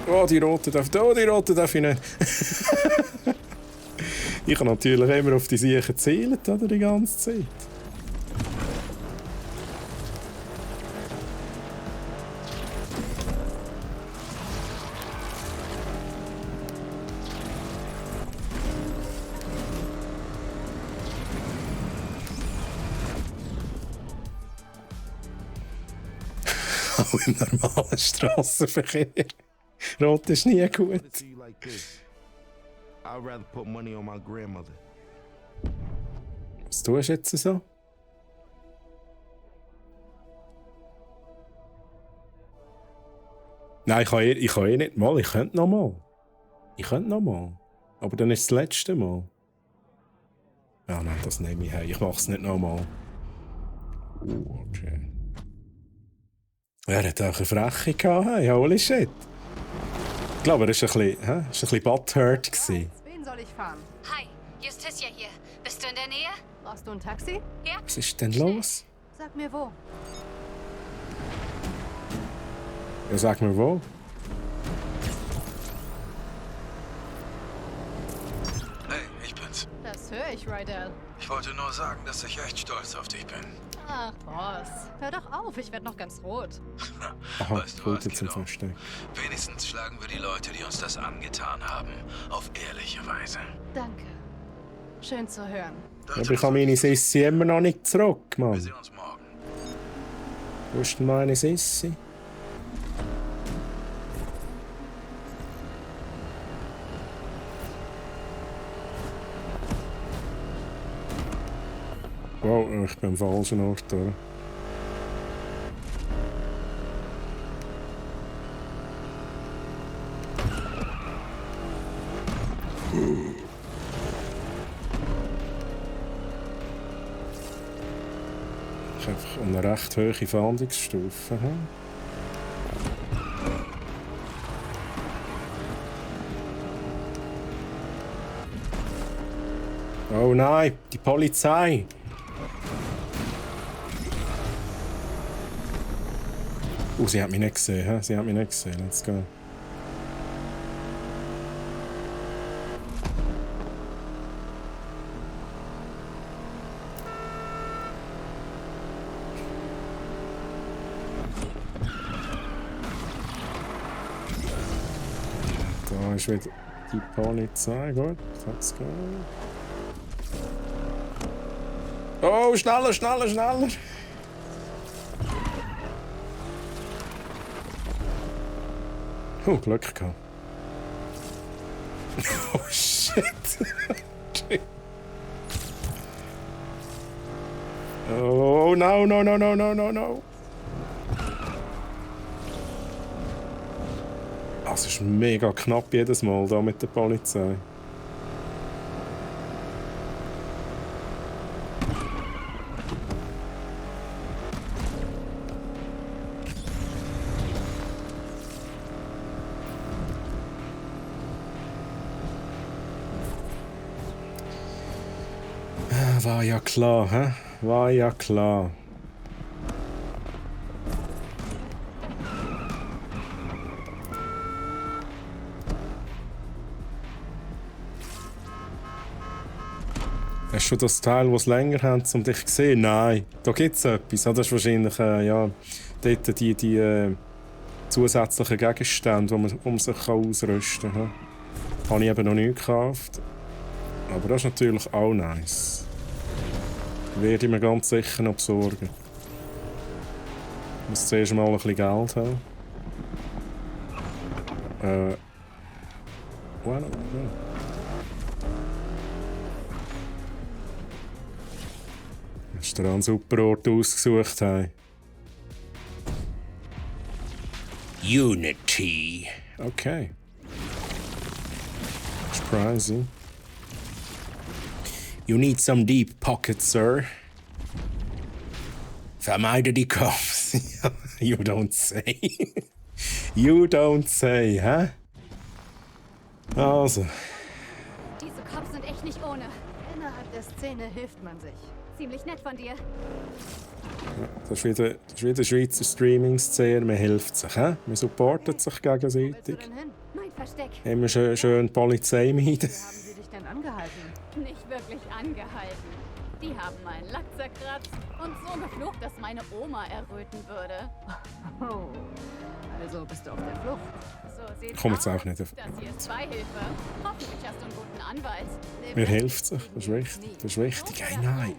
S1: Oh, die rote darf ich nicht. Ich habe natürlich immer auf die Siechen gezielt, oder, die ganze Zeit. Auch im normalen Strassenverkehr. Rot ist nie gut.
S9: I'd rather put money on my grandmother.
S1: Was tust du jetzt so? Nein, ich kann nicht mal. Ich könnte noch mal. Aber dann ist es das letzte Mal. Ja, nein, das nehme ich heim. Ich mache es nicht noch mal. Okay. Er hat auch eine Freche gehabt. Hey, holy shit. Ich glaube, er war ein bisschen butthurt.
S3: Wen soll ich fahren?
S10: Hi, Justitia hier. Bist du in der Nähe?
S3: Brauchst du ein Taxi?
S10: Ja.
S1: Was ist denn los?
S3: Sag mir wo.
S1: Ja, sag mir wo.
S8: Hey, ich bin's.
S3: Das höre ich, Rydell.
S8: Ich wollte nur sagen, dass ich echt stolz auf dich bin.
S3: Ach, Boss. Hör doch auf, ich werde noch ganz rot.
S1: Aha,
S8: Weißt du was,
S1: Route zum
S8: Kiddo?
S1: Versteck.
S8: Wenigstens schlagen wir die Leute, die uns das angetan haben, auf ehrliche Weise.
S3: Danke. Schön zu hören.
S1: Ja, aber ich habe meine Sissi immer noch nicht zurück,
S8: Wir
S1: Mann.
S8: sehen uns morgen.
S1: Wo ist denn meine Sissi? Wow, ich bin am falschen Ort, oder? Ich habe einfach eine recht hohe Fahndungsstufe. Hm? Oh nein, die Polizei! Sie hat mich nicht gesehen, hä? Sie hat mich nicht gesehen. Let's go. Da ist wieder die Polizei. Gut, let's go. Oh, schneller, schneller, schneller! Oh, Glück gehabt. Oh shit! Oh no, no, no, no, no, no, no! Das ist mega knapp jedes Mal da mit der Polizei. War ja klar, hä? War ja klar. Hast du das Teil, das länger haben, um dich zu sehen? Nein, da gibt es etwas. Das ist wahrscheinlich ja, dort die zusätzlichen Gegenstände, die man sich ausrüsten kann. Habe ich eben noch nicht gekauft. Aber das ist natürlich auch nice. Werde ich mir ganz sicher noch besorgen. Ich muss zuerst mal ein bisschen Geld haben. Well, hast du da einen super Ort ausgesucht? Hey? Unity. Okay. Surprising. You need some deep pockets, sir. Vermeide die Cops. You don't say. You don't say, hä? Also.
S10: Diese Cops sind echt nicht ohne.
S3: Innerhalb der Szene hilft man sich.
S10: Ziemlich nett von dir.
S1: Das ist wieder Schweizer Streaming-Szene, man hilft sich, he? Man supportet sich gegenseitig.
S3: Wo willst du denn hin?
S10: Mein Versteck.
S1: Immer schön die Polizei meiden.
S3: Wie haben sie dich denn angehalten?
S10: Nicht wirklich angehalten. Die haben meinen Lack zerkratzt und so geflucht, dass meine Oma erröten würde.
S3: Oh. Also bist du auf der Flucht.
S10: So sieht's
S1: Komm jetzt
S10: aus.
S1: auch nicht auf.
S10: Das hier ist Beihilfe. Hoffentlich hast du einen guten Anwalt.
S1: Mir hilft sich, das ist wichtig. Das ist wichtig. Hey, nein.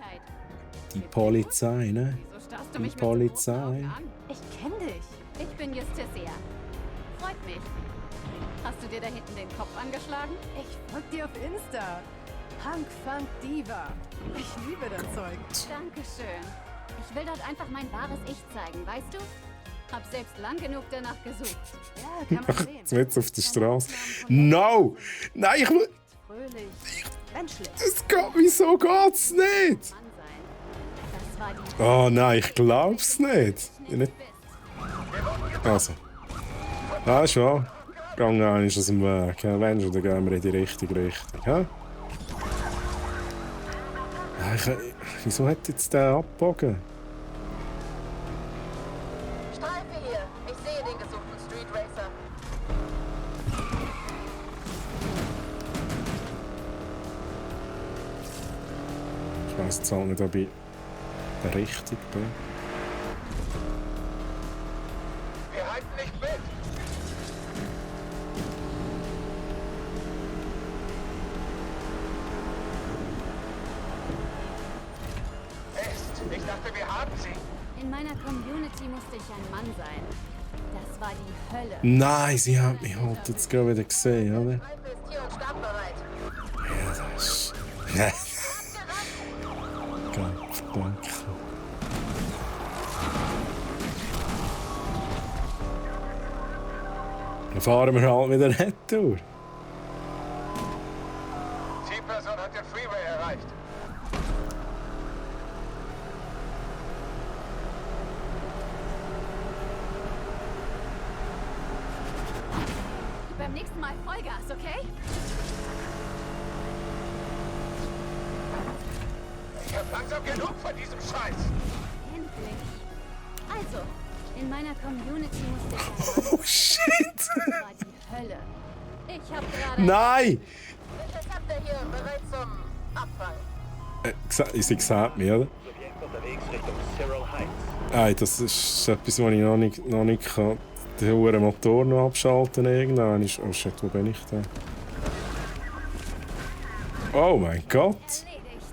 S1: Die Polizei, ne?
S10: Wieso starrst du
S1: Die
S10: mich mit
S1: Polizei.
S10: so großen Augen an?
S3: Ich kenn dich.
S10: Ich bin Justicia. Freut mich. Hast du dir da hinten den Kopf angeschlagen?
S3: Ich folg dir auf Insta. Punk Funk Diva. Ich liebe das Zeug.
S10: Dankeschön. Ich will dort einfach mein wahres Ich zeigen, weißt du? Hab selbst lang genug danach gesucht.
S3: Ja, kann man sehen.
S1: Jetzt wird's auf der Straße. No! Nein, ich will.
S3: Fröhlich. Menschlich.
S1: Wieso geht's nicht?
S10: Mann sein. Das war die
S1: Oh nein, ich glaub's nicht. Nicht. Also. Ah, schon. Gang ein ist aus dem Weg. Ja, wenn schon, dann gehen wir in die richtige Richtung. Ja? Wieso hat jetzt der abgebogen?
S4: Streife hier. Ich sehe den gesuchten Street Racer.
S1: Ich weiss jetzt auch nicht, ob ich der Richtige bin.
S6: Wir halten nicht mit. Mist, ich dachte, wir haben sie.
S10: In meiner Community musste ich ein Mann sein. Das war die Hölle.
S1: Nein, sie hat mich halt jetzt gerade wieder gesehen, oder?
S4: Streife ist hier und startbereit.
S1: Ja, das ist. Gott, danke. Dann fahren wir halt wieder retour.
S6: Zielperson hat den Freeway erreicht.
S10: Beim nächsten Mal Vollgas, okay?
S6: Ich hab langsam genug von diesem Scheiß.
S10: Endlich. Also, in meiner Community musste ich ein
S1: Oh shit!
S10: Das war die Hölle. Ich hab gerade...
S1: Nein!
S4: Interceptor hier, bereit zum Abfall.
S1: Sie sieht mich, oder?
S7: Subjekt unterwegs Richtung Cyril Heights.
S1: Nein, das ist etwas, was ich noch nicht kann. Den hohen Motor noch abschalten irgendwann. Oh shit, wo bin ich denn? Oh mein Gott!
S10: Erledigt.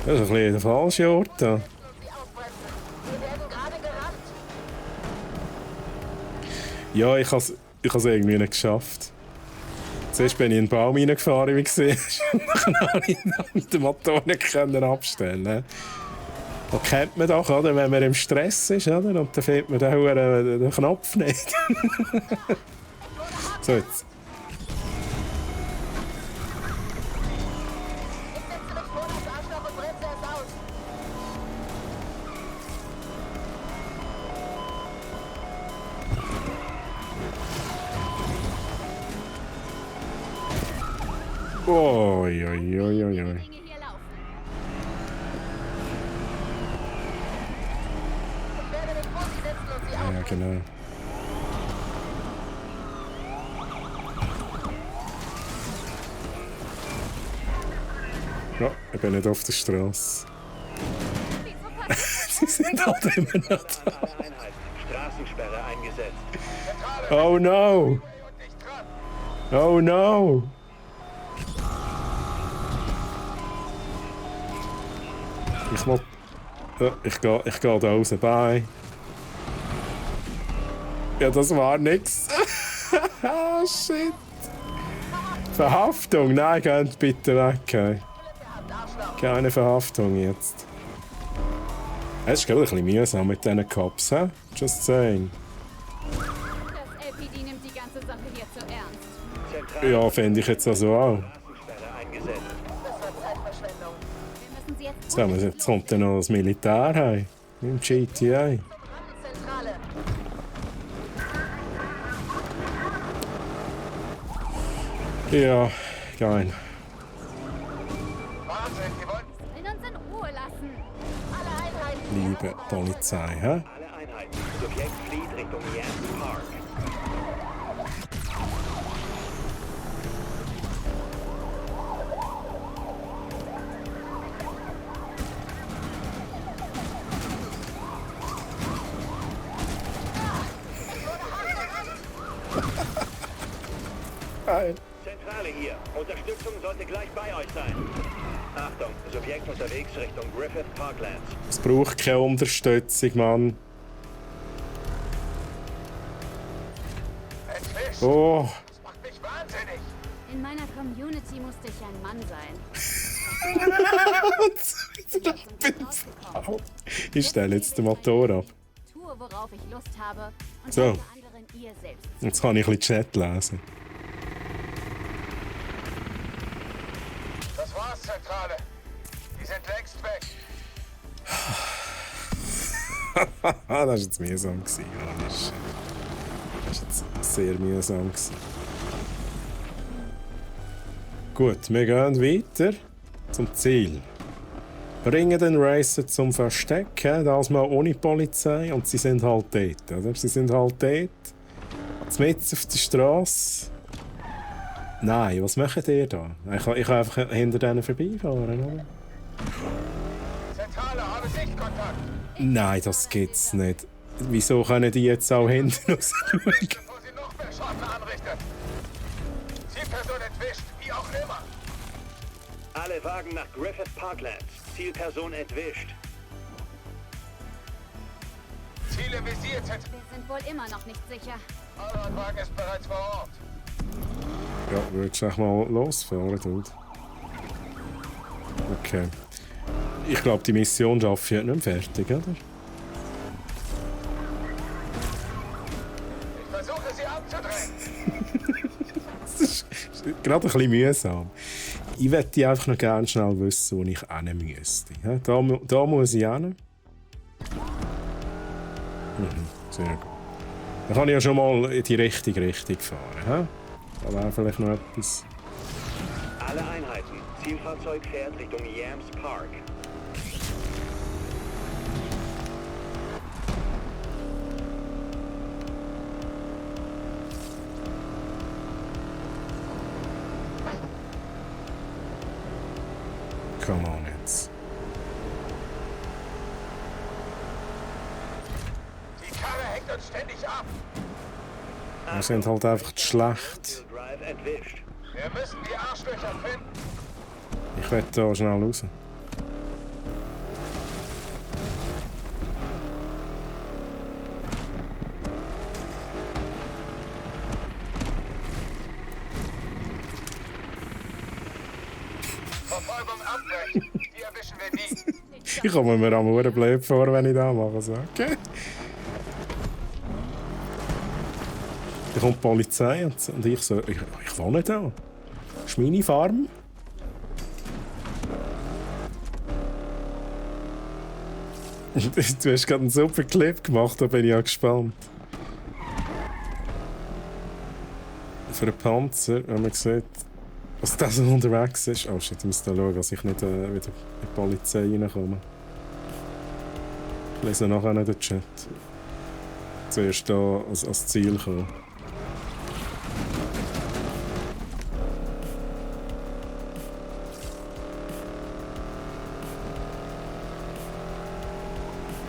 S1: Das ist ein bisschen der falsche Ort da.
S4: Und sie aufbremsen. Wir werden gerade gerammt.
S1: Ja, ich habe es irgendwie nicht geschafft. Zuerst bin ich in den Baum reingefahren, wie gesehen hast. Und dann konnte ich den Motor nicht abstellen. Das kennt man doch, oder? Wenn man im Stress ist, oder? Und dann findet man den Knopf nicht. So, jetzt.
S4: Ich setze mich vor das Arschloch und bremse es aus.
S1: Oi, oi, oi, oi, oi.
S10: Dinge hier laufen.
S4: Ich werde mich vor sie setzen und sie
S1: Ja, genau. Ja, ich bin nicht auf der Straße.
S10: Wieso passiert
S1: Sie sind halt immer noch da.
S7: Alle Einheiten. Straßensperre eingesetzt.
S1: Oh no!
S6: Und nicht dran.
S1: Oh no! Ich muss. Ich gehe da raus. Bye. Ja, das war nix. Oh shit. Verhaftung? Nein, geht bitte weg. Keine Verhaftung jetzt. Es ist gerade ein bisschen mühsam mit diesen Cops, hä? Just saying.
S10: Das LPD nimmt die ganze Sache hier zu ernst.
S1: Ja, finde ich jetzt also auch.
S7: Straßensperre eingesetzt.
S4: Das war Zeitverschwendung.
S10: Wir müssen sie jetzt...
S1: So, jetzt kommt dann noch das Militär heim. Im GTA.
S4: Rampenzentrale.
S1: Ja, geil.
S6: Wahnsinn, die wollen
S10: Sollen uns in Ruhe lassen.
S1: liebe Polizei. Hä?
S7: Alle Einheiten. Subjekt flieht Richtung Yams Park.
S1: Geil.
S7: Zentrale hier. Unterstützung sollte gleich bei euch sein. Achtung, Subjekt unterwegs Richtung Griffith Parklands.
S1: Es braucht keine Unterstützung, Mann.
S6: Entwischt.
S1: Oh.
S6: Das macht mich wahnsinnig.
S10: In meiner Community musste ich ein Mann sein.
S1: Ich stelle jetzt den Motor ab.
S10: Tue, worauf ich Lust habe und
S1: So.
S10: lasse anderen ihr selbst.
S1: Jetzt kann ich ein bisschen Chat lesen.
S6: Das war's, Zentrale. Die sind längst weg.
S1: Das war jetzt mühsam. Das war jetzt sehr mühsam. Gut, wir gehen weiter zum Ziel. Bringen den Racer zum Verstecken, das mal ohne Polizei, und sie sind halt dort. Oder? Sie sind halt dort, mitten auf der Straße. Nein, was macht ihr da? Ich kann einfach hinter denen vorbeifahren, oder?
S6: Zentrale, habe Sichtkontakt.
S1: Nein, das gibt's nicht. Wieso können die jetzt auch hinten raus schauen?
S6: Bevor sie noch mehr Schaden anrichten. Zielperson entwischt, wie auch immer.
S7: Alle Wagen nach Griffith Parklands. Zielperson entwischt.
S6: Ziele visiert.
S10: Wir sind wohl immer noch nicht sicher.
S6: Allradwagen ist bereits vor Ort.
S1: Ja, würdest du echt mal losfahren, Dude? Okay. Ich glaube, die Mission schaffe ich nicht mehr fertig, oder?
S6: Ich versuche sie abzudrängen.
S1: Das ist gerade ein bisschen mühsam. Ich möchte einfach noch gerne schnell wissen, wo ich hin müsste. Ja, da muss ich hin. Sehr gut. Dann kann ich ja schon mal in die richtige Richtung fahren. Ja? Da wäre vielleicht noch etwas.
S7: Alle Einheiten. Zielfahrzeug fährt Richtung Yams Park.
S1: Come on jetzt.
S6: Die Karre hängt uns ständig ab.
S1: Wir sind halt einfach zu schlecht.
S7: Drive entwischt.
S6: Wir müssen die Arschlöcher finden.
S1: Ich werde da schnell raus.
S6: Verfolgung abbrechen. Die erwischen wir nie.
S1: Ich komme mir am Uhren blöd vor, wenn ich das mache. So. Okay. Da kommt die Polizei und ich so, ich wohne da. Das ist meine Farm. Du hast gerade einen super Clip gemacht, da bin ich ja gespannt. Für einen Panzer, wenn man sieht, was da so unterwegs ist. Oh shit, ich muss da schauen, dass ich nicht wieder in die Polizei reinkomme. Ich lese nachher nicht den Chat. Zuerst hier als Ziel kommen.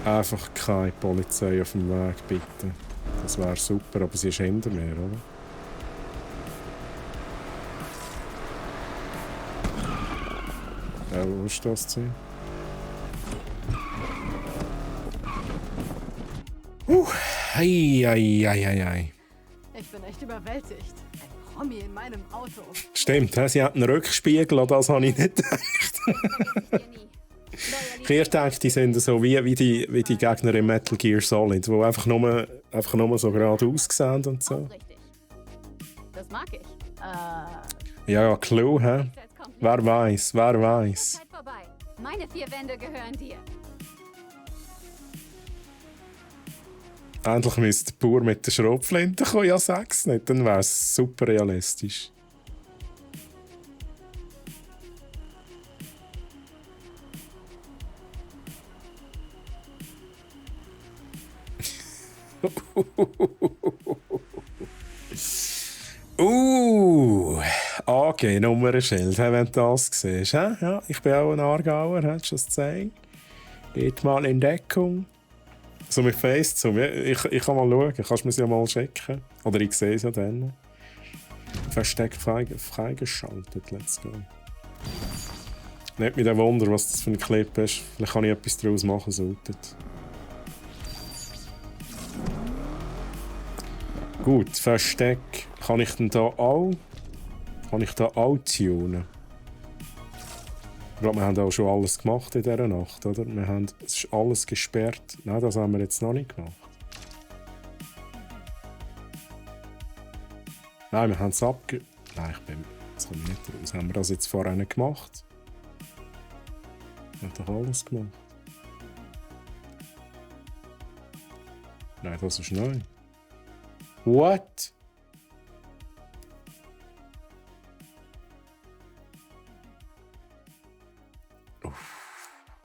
S1: Einfach keine Polizei auf dem Weg, bitte. Das wäre super, aber sie ist hinter mir, oder? Ja, wo ist das Ziel? Ei.
S3: Ich bin echt überwältigt. Ein Promi in meinem Auto.
S1: Stimmt, sie hat einen Rückspiegel, an das habe ich nicht gedacht. Ich erst dachte, die sind so wie die Gegner in Metal Gear Solid, die einfach nur so geradeaus sehen und so.
S10: Richtig. Das mag ich.
S1: Ja, Clue, hä? Wer weiß.
S10: Zeit vorbei. Meine 4 Wände gehören dir.
S1: Endlich müsste der Bauer mit der Schrotflinte kommen, ja, sag's nicht, dann wäre es super realistisch. AG-Nummernschild, wenn du das siehst. Ja, ich bin auch ein Aargauer, hast du das gesehen? Geht mal in Deckung. So mit Facezoom. Ich kann mal schauen, kannst du mir ja mal checken. Oder ich sehe es ja dann. Versteck freigeschaltet, let's go. Nicht mit dem Wunder, was das für ein Clip ist. Vielleicht kann ich etwas daraus machen, solltet. Gut, Versteck. Kann ich denn da auch? Kann ich da auch tunen? Ich glaube, wir haben auch schon alles gemacht in dieser Nacht, oder? Es ist alles gesperrt. Nein, das haben wir jetzt noch nicht gemacht. Nein, wir haben es Nein, jetzt komme ich nicht raus. Haben wir das jetzt vorher nicht gemacht? Wir haben doch alles gemacht. Nein, das ist neu. What?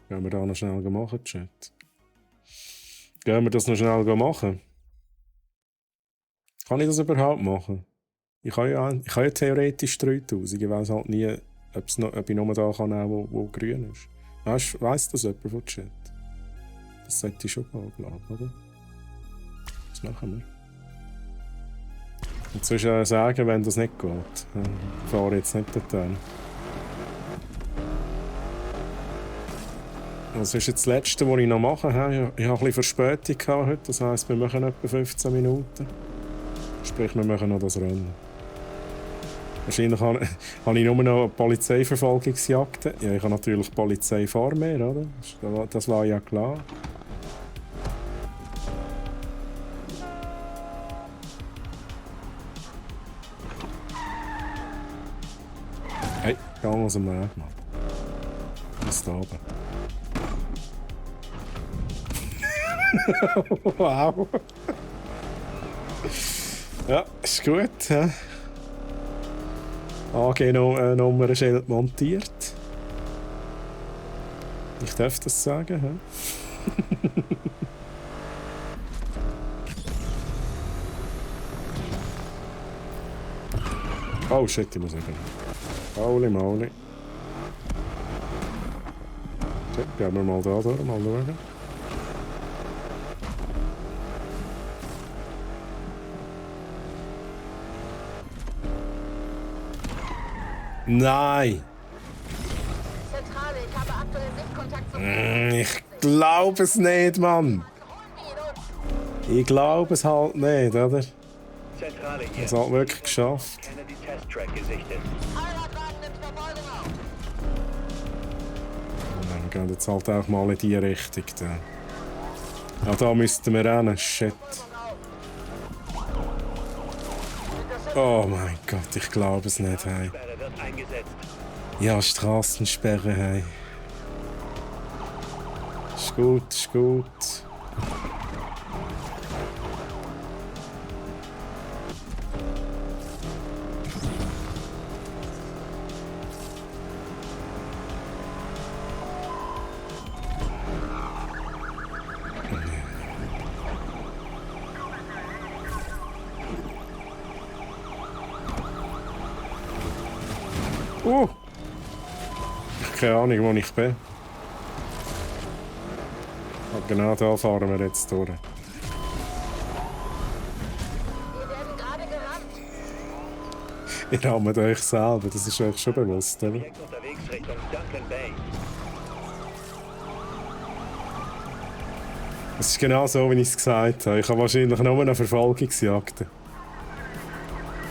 S1: Gehen wir das noch schnell machen, Chat? Gehen wir das noch schnell machen? Kann ich das überhaupt machen? Ich habe ja theoretisch 3000. Ich weiss halt nie, ob ich nur da kann nehmen, wo grün ist. Weiss das jemand von Chat? Das sollte ich schon gehen, glaube ich, oder? Was machen wir? Und sonst sagen, wenn das nicht geht. Ich fahre jetzt nicht dorthin. Das ist jetzt das Letzte, was ich noch mache. Ich habe ein bisschen Verspätung heute. Das heisst, wir machen etwa 15 Minuten. Sprich, wir machen noch das Rennen. Wahrscheinlich habe ich nur noch Polizeiverfolgungsjagden. Ja, ich habe natürlich Polizeifahrmeer, oder? Das war ja klar. Hey, geh aus dem Weg, Mann. Bis da oben. Wow. Ja, ist gut. He? AG-Nummernschild montiert. Ich darf das sagen. He? Oh shit, ich muss eben. Holy moly. Okay, gehen wir mal da durch, mal schauen. Nein!
S6: Zentrale, ich habe aktuell Sichtkontakt zum
S1: Ich glaube es nicht, Mann! Ich glaube es halt nicht, oder?
S7: Zentrale hier.
S1: Das hat wirklich geschafft.
S7: Kennedy Test Track gesichtet.
S1: Wir gehen jetzt halt auch mal in die Richtung. Ja, da müssten wir rennen. Shit. Oh mein Gott, ich glaube es nicht. Hey.
S7: Sperre wird eingesetzt.
S1: Ja, Straßensperre. Hey. Ist gut, ist gut. Keine Ahnung, wo ich bin. Aber genau da fahren wir jetzt durch.
S6: Wir werden gerade gerammt.
S1: Ihr rammt euch selber, das ist euch schon bewusst, oder?
S7: Objekt unterwegs Richtung Duncan Bay.
S1: Es ist genau so, wie ich es gesagt habe. Ich habe wahrscheinlich nur eine Verfolgungsjagd.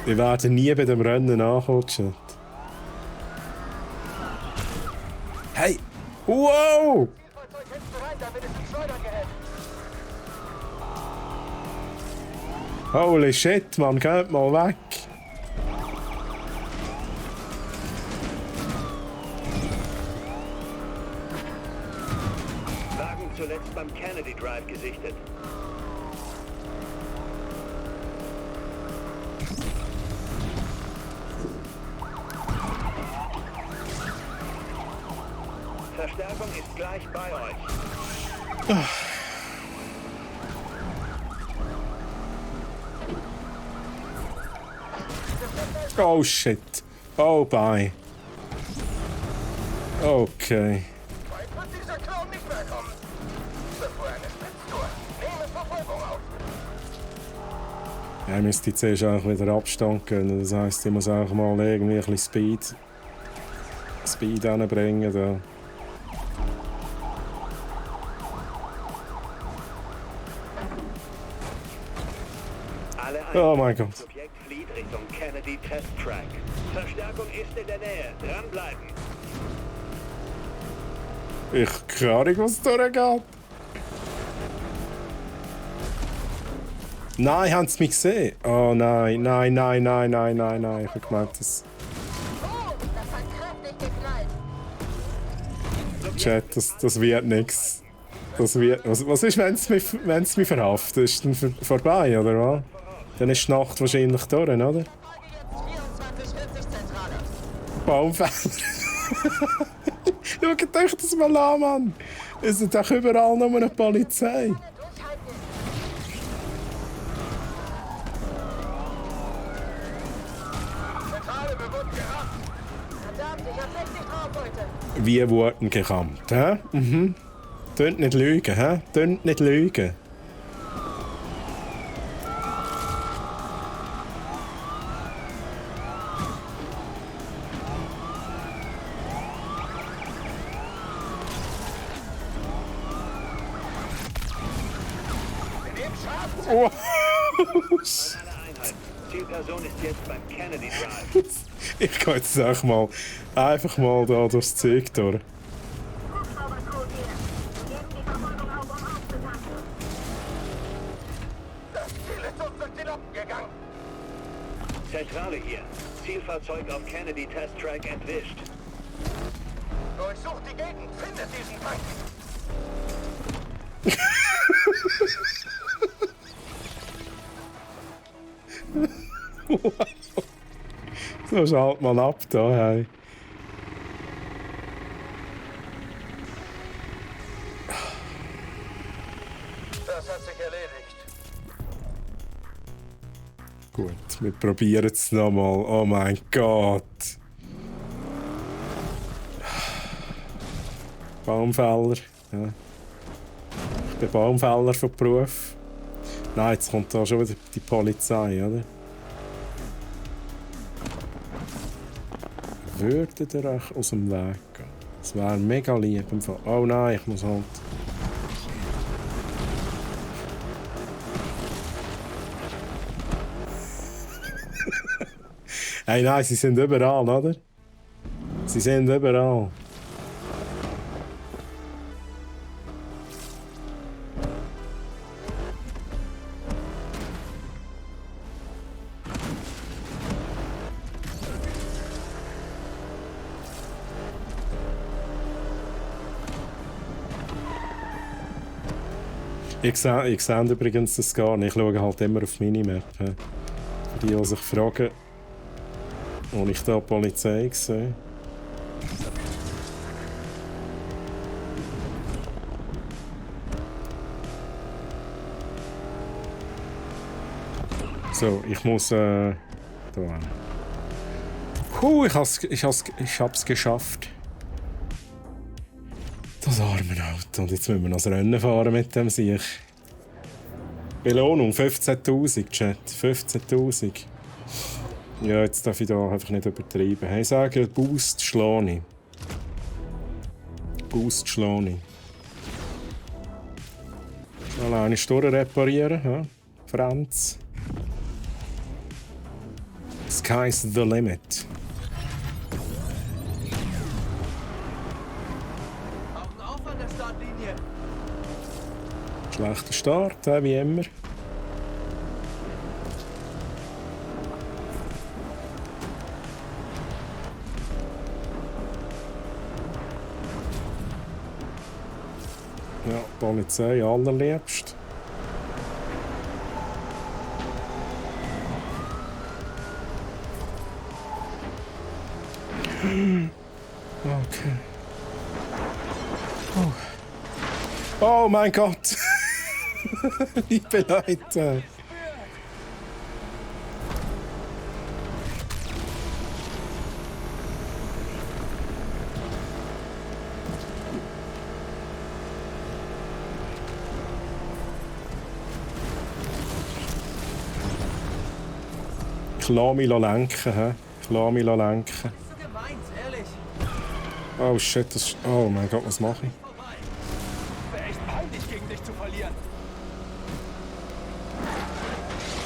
S1: Wir werden nie bei dem Rennen ankommen. Hey! Wow! Holy shit, man, geht mal weg!
S7: Wagen zuletzt beim Kennedy Drive gesichtet. Verstärkung ist gleich bei euch.
S1: Oh shit. Oh bye. Okay.
S6: Weit wird dieser Clown nicht mehr kommen. Bevor er eine Spritztour. Nehme Verfolgung auf.
S1: Ja, ich müsste zuerst auch wieder Abstand gehen. Das heisst, ich muss auch mal irgendwie ein bisschen Speed anbringen. Da.
S7: Alle
S1: Oh mein Gott.
S7: Subjekt flieht Richtung Kennedy Test Track. Verstärkung ist in der Nähe. Dranbleiben.
S1: Ich keine Ahnung, was durchgeht. Nein, haben sie mich gesehen? Oh nein, nein, nein, nein, nein, nein, nein. Ich habe gemeint, das...
S4: Oh, das hat kräftig geknallt.
S1: Chat, das wird nichts. Das wird... Was ist, wenn es mich verhaftet? Ist dann vorbei, oder was? Dann ist die Nacht wahrscheinlich durch, oder?
S5: 2440 Zentrale.
S1: Baumfäller. Schaut euch das mal an, Mann. Es ist doch überall nur eine Polizei.
S6: Zentrale, wir wurden gerammt.
S5: Verdammt, ich hab 60 drauf heute.
S1: Wie wurden gerammt, hä? Mhm. Tönt nicht lügen, hä? Tönt nicht lügen. Oh.
S7: Alle Einheiten. Zielperson ist jetzt beim Kennedy Drive.
S1: Ich gehe jetzt einfach mal da durchs Zeug durch.
S6: Das Ziel ist uns durch die Luft gegangen.
S7: Zentrale hier. Zielfahrzeug auf Kennedy Test Track entwischt.
S6: Durchsucht die Gegend, findet diesen Feind.
S1: So schalt mal ab da, hey.
S6: Das hat sich erledigt.
S1: Gut, wir probieren es nochmal. Oh mein Gott. Baumfäller. Ja. Ich bin Baumfäller von Beruf. Nein, jetzt kommt da schon wieder die Polizei, oder? Würdet ihr euch aus dem Weg gehen? Das wäre mega lieb. Oh nein, ich muss halt... Hey, nein, sie sind überall, oder? Sie sind überall. Ich sehe übrigens das gar nicht. Ich schaue halt immer auf Minimap. Für die, die sich fragen, wo ich da die Polizei sehe. So, ich muss da hin. Ich hab's geschafft. Das arme Auto. Und jetzt müssen wir noch das Rennen fahren mit dem Sieg. Belohnung 15.000, Chat. 15.000. Ja, jetzt darf ich da einfach nicht übertreiben. Hey, sagen Boost Schloni. Boost Schloni. Alleine Sturre reparieren, ja? Franz. Sky's the limit.
S5: Augen auf an der Startlinie.
S1: Schlechter Start, wie immer. Ja, Polizei allerliebst. Okay. Oh mein Gott! Liebe Leute! lasse mich lenken. He? Ich lasse mich lenken.
S5: So gemeint, ehrlich.
S1: Oh shit, das... Oh mein Gott, was mache ich?
S5: Wäre echt peinlich, gegen dich zu verlieren.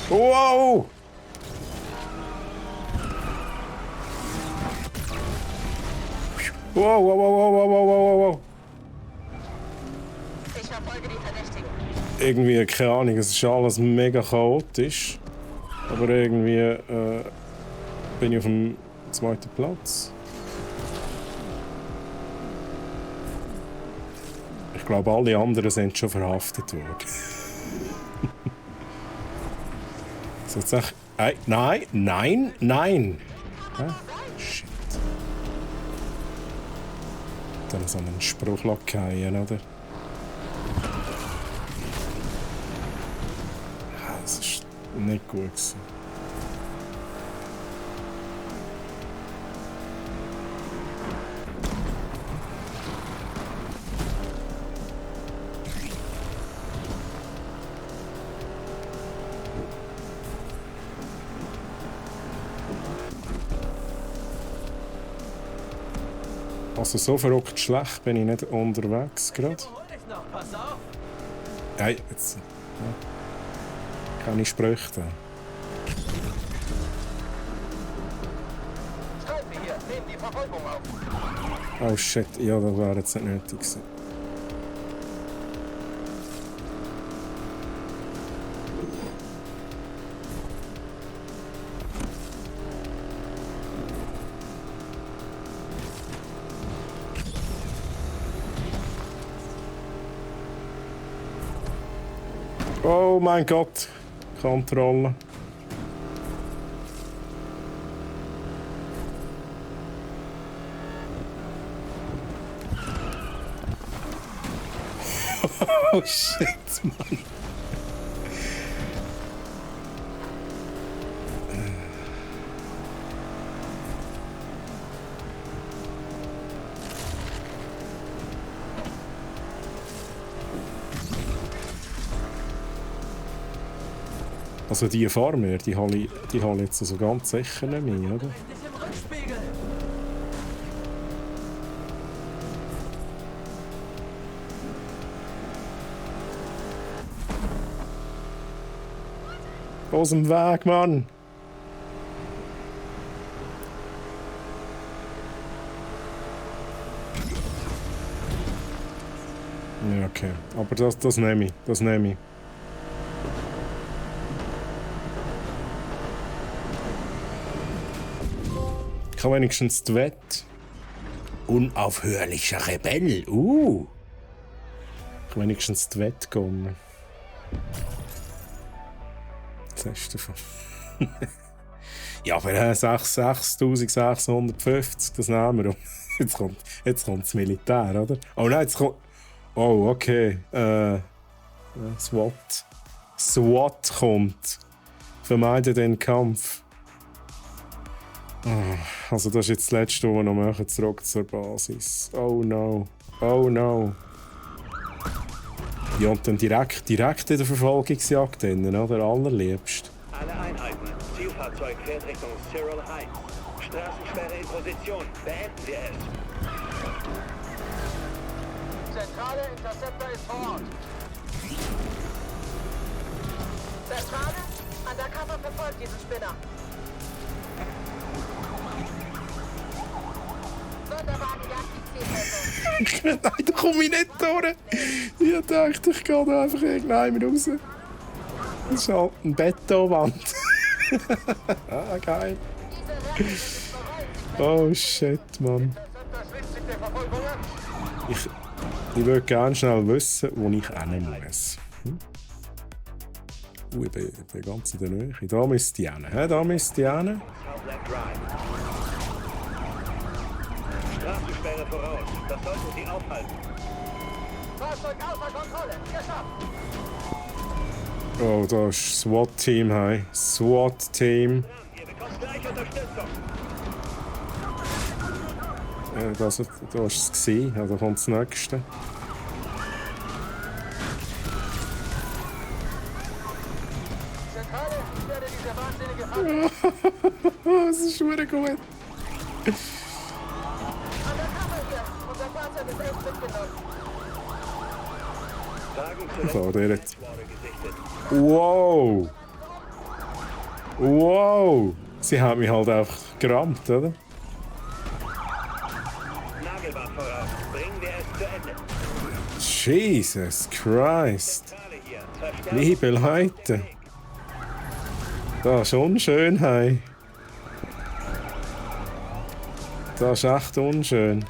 S1: Wow! Wow, wow, wow, wow, wow, wow, wow.
S4: Ich verfolge die Verdächtigen.
S1: Irgendwie, keine Ahnung, es ist alles mega chaotisch. Aber irgendwie bin ich auf dem zweiten Platz. Ich glaube, alle anderen sind schon verhaftet worden. So, jetzt sag ich... Nein, nein, nein! Hä? Shit. Dann so einen Spruch lackieren, oder? Das ist nicht gut gewesen. Also so verrückt schlecht bin ich nicht unterwegs gerade.
S5: Hol dich noch, pass auf.
S1: Hey, jetzt... Ja. Keine Sprüche da.
S6: Streife hier, nehmen die Verfolgung auf.
S1: Oh shit, ja, das wäre jetzt nicht nötig gewesen. Oh mein Gott, Kontrolle. Oh shit, Mann. Also die Farmer, die hole ich jetzt also ganz sicher nicht mehr, oder?
S5: Dich im Rückspiegel.
S1: Aus dem Weg, Mann! Ja, okay. Aber das nehme ich. Das nehme ich. Ich habe wenigstens die Wette. Unaufhörlicher Rebell. Ich habe wenigstens die Wette gewonnen. Was hast du davon? Ja, aber 6'650, das nehmen wir. Jetzt kommt das Militär, oder? Oh nein, jetzt kommt... Oh, okay. SWAT. SWAT kommt. Vermeide den Kampf. Also das ist jetzt das Letzte, was wir noch machen, zurück zur Basis. Oh no. Oh no. Ja, und dann direkt in der Verfolgungsjagd drinnen, oder? Allerliebst.
S7: Alle Einheiten. Zielfahrzeug fährt Richtung Cyril Heights. Straßensperre in Position. Beenden wir es.
S6: Zentrale, Interceptor ist vor Ort.
S4: Zentrale? Undercover verfolgt diesen Spinner. Sonderwagen jagt die Zielperson.
S1: Nein, da komme ich nicht durch. Ich dachte, ich gehe da einfach irgendwann raus. Das ist halt eine Betonwand. Ah, geil. Oh shit, Mann. Ich würde gerne schnell wissen, wo ich hin muss. Ich bin ganz in der Nähe. Da müsste ich hin. Da müsste ich hin.
S7: Straßensperre voraus. Das sollte Sie aufhalten.
S6: Fahrzeug außer Kontrolle. Geschafft.
S1: Oh, da ist das SWAT-Team. Hey. SWAT-Team.
S7: Ihr bekommt gleich Unterstützung.
S1: Da war es gesehen. Ja, da kommt das nächste.
S6: Zentrale, ich werde diese wahnsinnige Fahrt.
S1: Das ist schon gut.
S6: Unser Fahrzeug ist echt mitgenommen.
S1: So, der jetzt. Wow! Wow! Sie haben mich halt einfach gerammt, oder?
S7: Nagelband voraus. Bringen wir es zu Ende.
S1: Jesus Christ!
S7: Zentrale hier. Verstärkung.
S1: Liebe Leute! Das ist unschön, hey. Das ist echt unschön.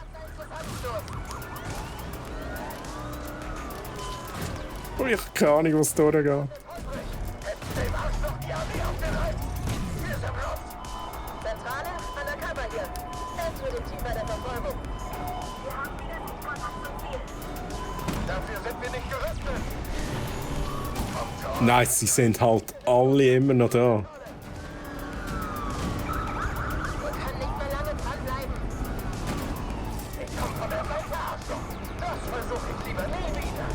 S1: Oh, ich habe keine Ahnung, was da durchgeht.
S6: Dem Arschloch die Armee auf den Hals. Wir sind raus. Zentrale, undercover hier. Das für den Team bei der Verfolgung. Wir haben wieder den Kontakt zum Ziel. Dafür sind wir nicht gerüstet. Kommt schon.
S1: Nein, sie sind halt alle immer noch da.
S6: Man kann nicht mehr lange dranbleiben. Ich komme von der Seite, Arschloch. Das versuche ich lieber nie wieder.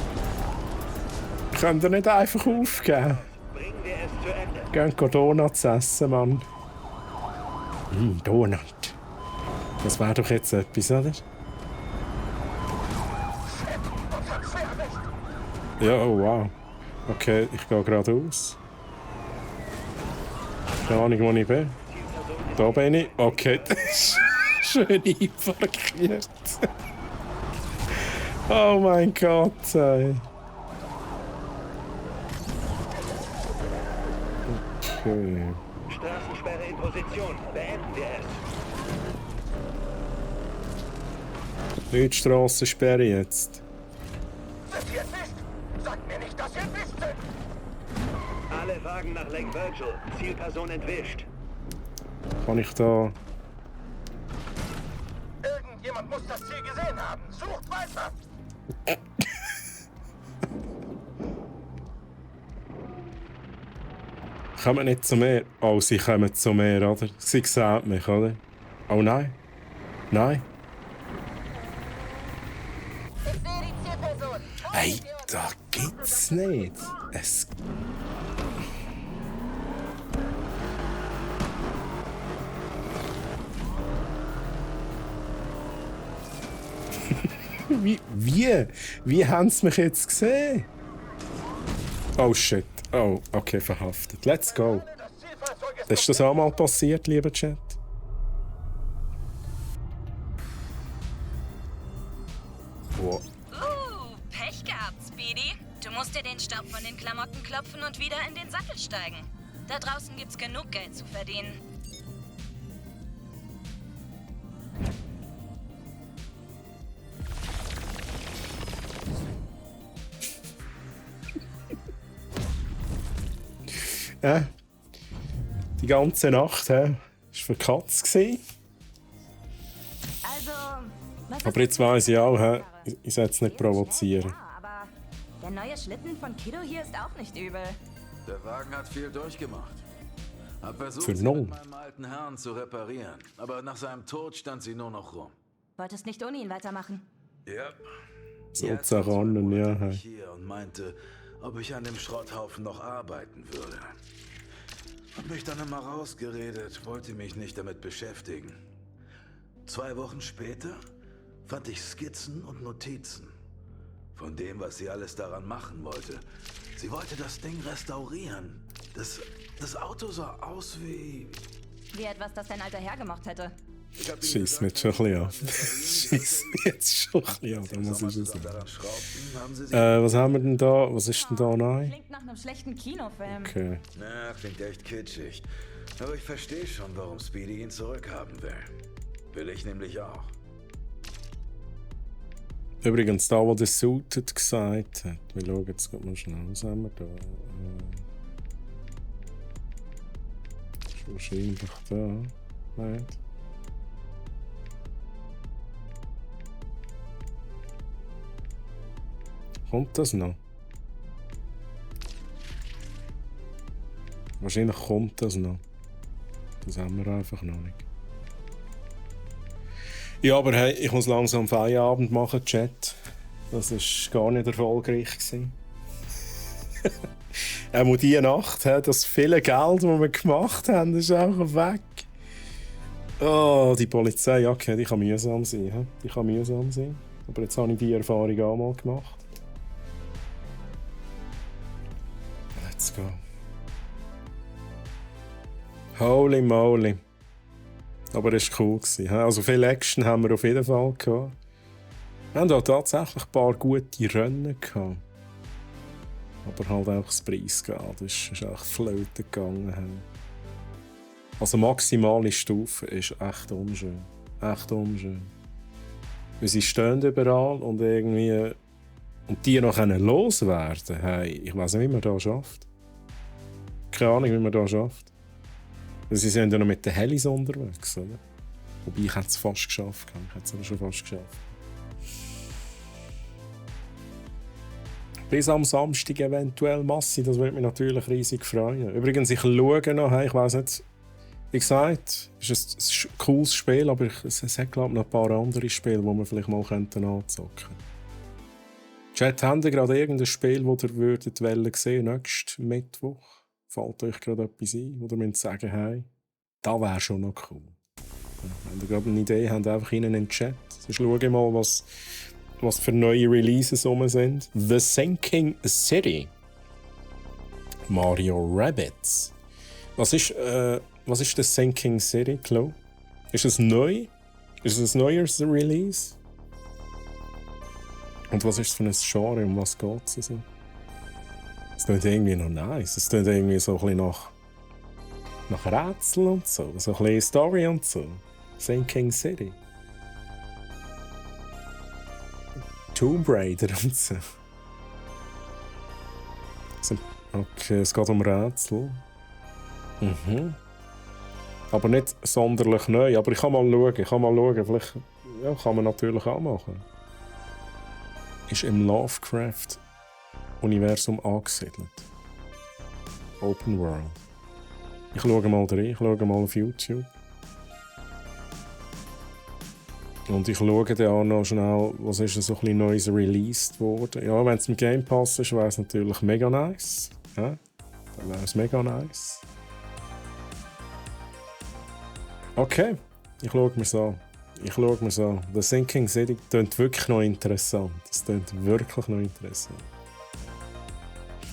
S1: Könnt ihr nicht einfach aufgeben?
S7: Bringen wir es zu Ende.
S1: Gehen Donuts essen, Mann. Donut. Das wäre doch jetzt etwas, oder? Ja, oh wow. Okay, ich gehe geradeaus. Keine Ahnung, wo ich bin. Da bin ich. Okay, das ist schön einparkiert. Oh mein Gott, ey. Okay.
S7: Straßensperre in Position. Beenden wir es.
S1: Nicht Strassensperre jetzt.
S6: Sind ihr Mist? Sagt mir nicht, dass ihr Mist sind.
S7: Alle Wagen nach Lake Virgil. Zielperson entwischt.
S1: Kann ich da...
S6: Irgendjemand muss das Ziel gesehen haben. Sucht weiter.
S1: Kommen nicht zu mir? Oh, sie kommen zu mir, oder? Sie sehen mich, oder? Oh nein. Nein.
S6: Ich sehe die Zielperson.
S1: Hey, da gibt's nicht. Es... Wie haben sie mich jetzt gesehen? Oh shit. Oh, okay, verhaftet. Let's go. Ist das auch mal passiert, lieber Chat? Wow.
S11: Pech gehabt, Speedy. Du musst dir den Staub von den Klamotten klopfen und wieder in den Sattel steigen. Da draußen gibt's genug Geld zu verdienen.
S1: Die ganze Nacht war für die Katz.
S4: Also,
S1: Aber jetzt weiss ich auch, ich soll es nicht provozieren.
S4: Ja, aber der neue Schlitten von Kiddo hier ist auch nicht übel.
S8: Der Wagen hat viel durchgemacht. Hab versucht,
S1: Für
S8: sie
S1: null.
S8: mit meinem alten Herrn zu reparieren. Aber nach seinem Tod stand sie nur noch rum.
S4: Wolltest nicht ohne ihn weitermachen?
S8: Ja.
S1: So
S8: Jetzt
S1: zerronnen, ja.
S8: kam ich hier und meinte, ob ich an dem Schrotthaufen noch arbeiten würde. Hab mich dann immer rausgeredet, wollte mich nicht damit beschäftigen. 2 Wochen später fand ich Skizzen und Notizen. Von dem, was sie alles daran machen wollte. Sie wollte das Ding restaurieren. Das Auto sah aus wie...
S4: Wie etwas, das dein alter Herr gemacht hätte.
S1: Schieß mich schon ein bisschen an. Schieß mich jetzt schon ein bisschen an, da muss ich schon sagen. Was haben wir denn da? Was ist denn da neu?
S4: Klingt nach einem schlechten Kinofilm.
S1: Okay.
S8: Na, klingt echt kitschig. Aber ich verstehe schon, warum Speedy ihn zurückhaben will. Will ich nämlich auch.
S1: Übrigens, da, wo der Suited gesagt hat. Wir schauen jetzt mal schnell. Was haben wir da? Ist wahrscheinlich da. Nein. Kommt das noch? Wahrscheinlich kommt das noch. Das haben wir einfach noch nicht. Ja, aber hey, ich muss langsam Feierabend machen, Chat. Das war gar nicht erfolgreich. Auch diese Nacht, das viele Geld, das wir gemacht haben, ist einfach weg. Oh, die Polizei, okay, die kann mühsam sein. He? Die kann mühsam sein. Aber jetzt habe ich die Erfahrung auch mal gemacht. Let's go. Holy moly. Aber es war cool. Also viel Action haben wir auf jeden Fall gehabt. Wir haben auch tatsächlich ein paar gute Rennen gehabt. Aber halt auch das Preisgeld. Das ist echt flöten gegangen. Also maximale Stufe ist echt unschön. Echt unschön. Weil sie stehen überall und irgendwie... Und die noch loswerden können. Hey, ich weiss nicht, wie man das schafft. Keine Ahnung, wie man das schafft. Sie sind ja noch mit den Helis unterwegs, oder? Wobei, ich hätte es fast geschafft. Ich hätte es aber schon fast geschafft. Bis am Samstag eventuell Massi, das würde mich natürlich riesig freuen. Übrigens, ich schaue noch, ich weiss nicht, wie gesagt, es ist ein cooles Spiel, aber es hat, glaube ich, noch ein paar andere Spiele, die wir vielleicht mal anzocken könnten. Chat, habt ihr gerade irgendein Spiel, das ihr würdet sehen nächsten Mittwoch? Fällt euch gerade etwas ein, oder müsst sagen, hey, das wäre schon noch cool. Wenn ihr gerade eine Idee habt, einfach in den Chat. Sonst schaue ich mal, was für neue Releases rum sind. The Sinking City. Mario Rabbids. Was ist The Sinking City, Chloe? Ist es neu? Ist es ein neues Release? Und was ist es für ein Genre? Um was geht es? Also? Es klingt irgendwie noch nice. Es klingt irgendwie so ein bisschen nach Rätsel und so. So ein bisschen Story und so. Sinking City. Tomb Raider und so. Okay, es geht um Rätsel. Mhm. Aber nicht sonderlich neu. Aber ich kann mal schauen. Vielleicht kann man natürlich auch machen. Ist im Lovecraft-Universum angesiedelt. Open World. Ich schaue mal rein. Ich schaue mal auf YouTube. Und ich schaue dann auch noch schnell, was ist so ein bisschen Neues released worden. Ja, wenn es im Game Pass ist, wäre es natürlich mega nice. Ja? Dann wäre es mega nice. Okay, ich schaue mir so an. The Sinking City klingt wirklich noch interessant. Es klingt wirklich noch interessant.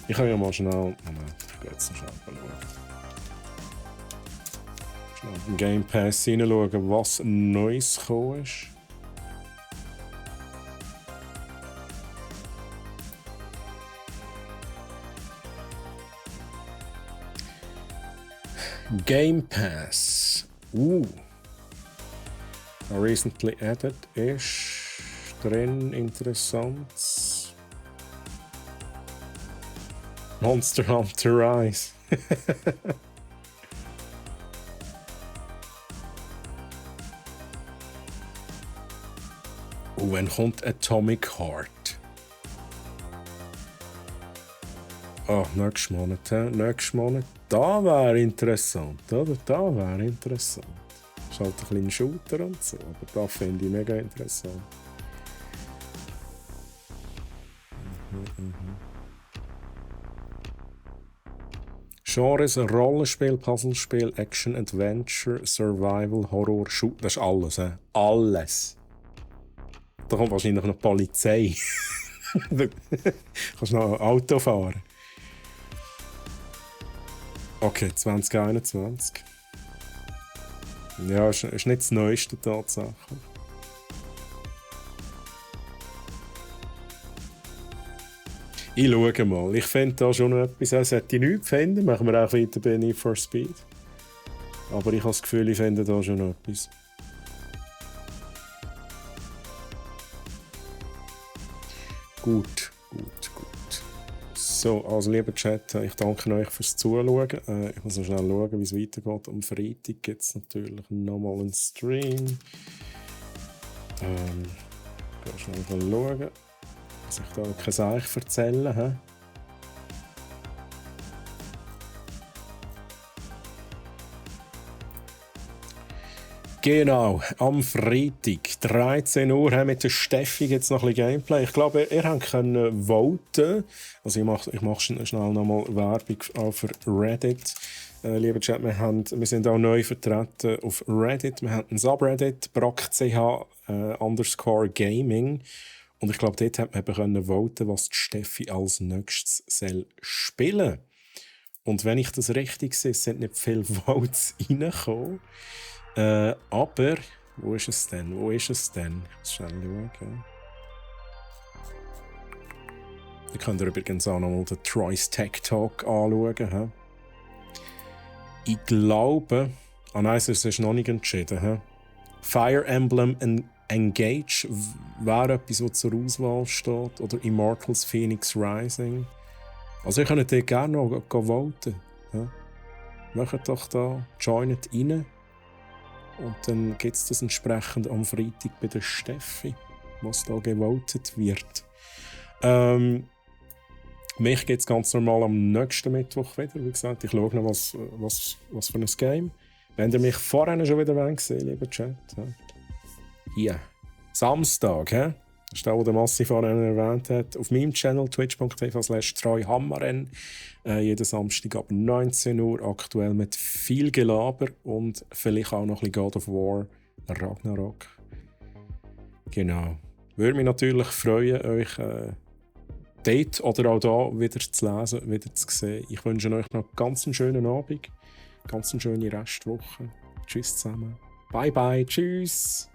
S1: Ich kann ja mal schnell... Moment, ich gehe jetzt noch schnell schauen. Schnell im Game Pass hineinschauen, was Neues gekommen ist. Game Pass. Recently added ist drin, interessant. Monster Hunter Rise. Wann kommt Atomic Heart? Nächsten Monat. Nächsten Monat. Da wäre interessant, oder? Da wäre interessant. Das ist halt ein kleiner Shooter und so, aber das finde ich mega interessant. Genres: Rollenspiel, Puzzlespiel, Action, Adventure, Survival, Horror, Shoot. Das ist alles, alles. Da kommt wahrscheinlich noch Polizei. Du kannst noch Auto fahren. Okay, 2021. Ja, ist nicht das Neueste tatsächlich. Ich schaue mal. Ich finde da schon noch etwas. Sollte ich nichts finden, machen wir auch weiter bei Need for Speed. Aber ich habe das Gefühl, ich finde da schon noch etwas. Gut. So, also lieber Chat, ich danke euch fürs Zuschauen. Ich muss noch schnell schauen, wie es weitergeht. Am Freitag gibt es natürlich nochmal einen Stream. Ich gehe schnell schauen, dass ich da kein Seich erzähle. Genau, am Freitag, 13 Uhr, haben mit der Steffi jetzt noch ein bisschen Gameplay. Ich glaube, ihr könnt voten. Also ich mache schnell nochmal Werbung auf Reddit. Lieber Chat, wir sind auch neu vertreten auf Reddit. Wir haben einen Subreddit, brockch_gaming. Und ich glaube, dort hat man voten, was die Steffi als nächstes spielen soll. Und wenn ich das richtig sehe, sind nicht viele Votes reingekommen. Aber, wo ist es denn? Ich muss schnell schauen. Ihr könnt übrigens auch nochmal den Troy's Tech Talk anschauen. Ich glaube... nein, es ist noch nicht entschieden. Fire Emblem Engage wäre etwas, was zur Auswahl steht. Oder Immortals Phoenix Rising. Also ihr könnt dort gerne noch voten. Macht doch da, joinet rein. Und dann gibt es das entsprechend am Freitag bei der Steffi, was da gewotet wird. Mich gibt es ganz normal am nächsten Mittwoch wieder. Wie gesagt, ich schaue noch, was für ein Game. Wenn ihr mich vorher schon wieder gesehen, lieber Chat. Hier, Samstag, das ist der, der Massi vorhin erwähnt hat. Auf meinem Channel twitch.tv/treuhammerren. Jeden Samstag ab 19 Uhr. Aktuell mit viel Gelaber und vielleicht auch noch ein bisschen God of War Ragnarok. Genau. Würde mich natürlich freuen, euch dort oder auch da wieder zu lesen, wieder zu sehen. Ich wünsche euch noch ganz einen schönen Abend, ganz eine schöne Restwoche. Tschüss zusammen. Bye bye. Tschüss.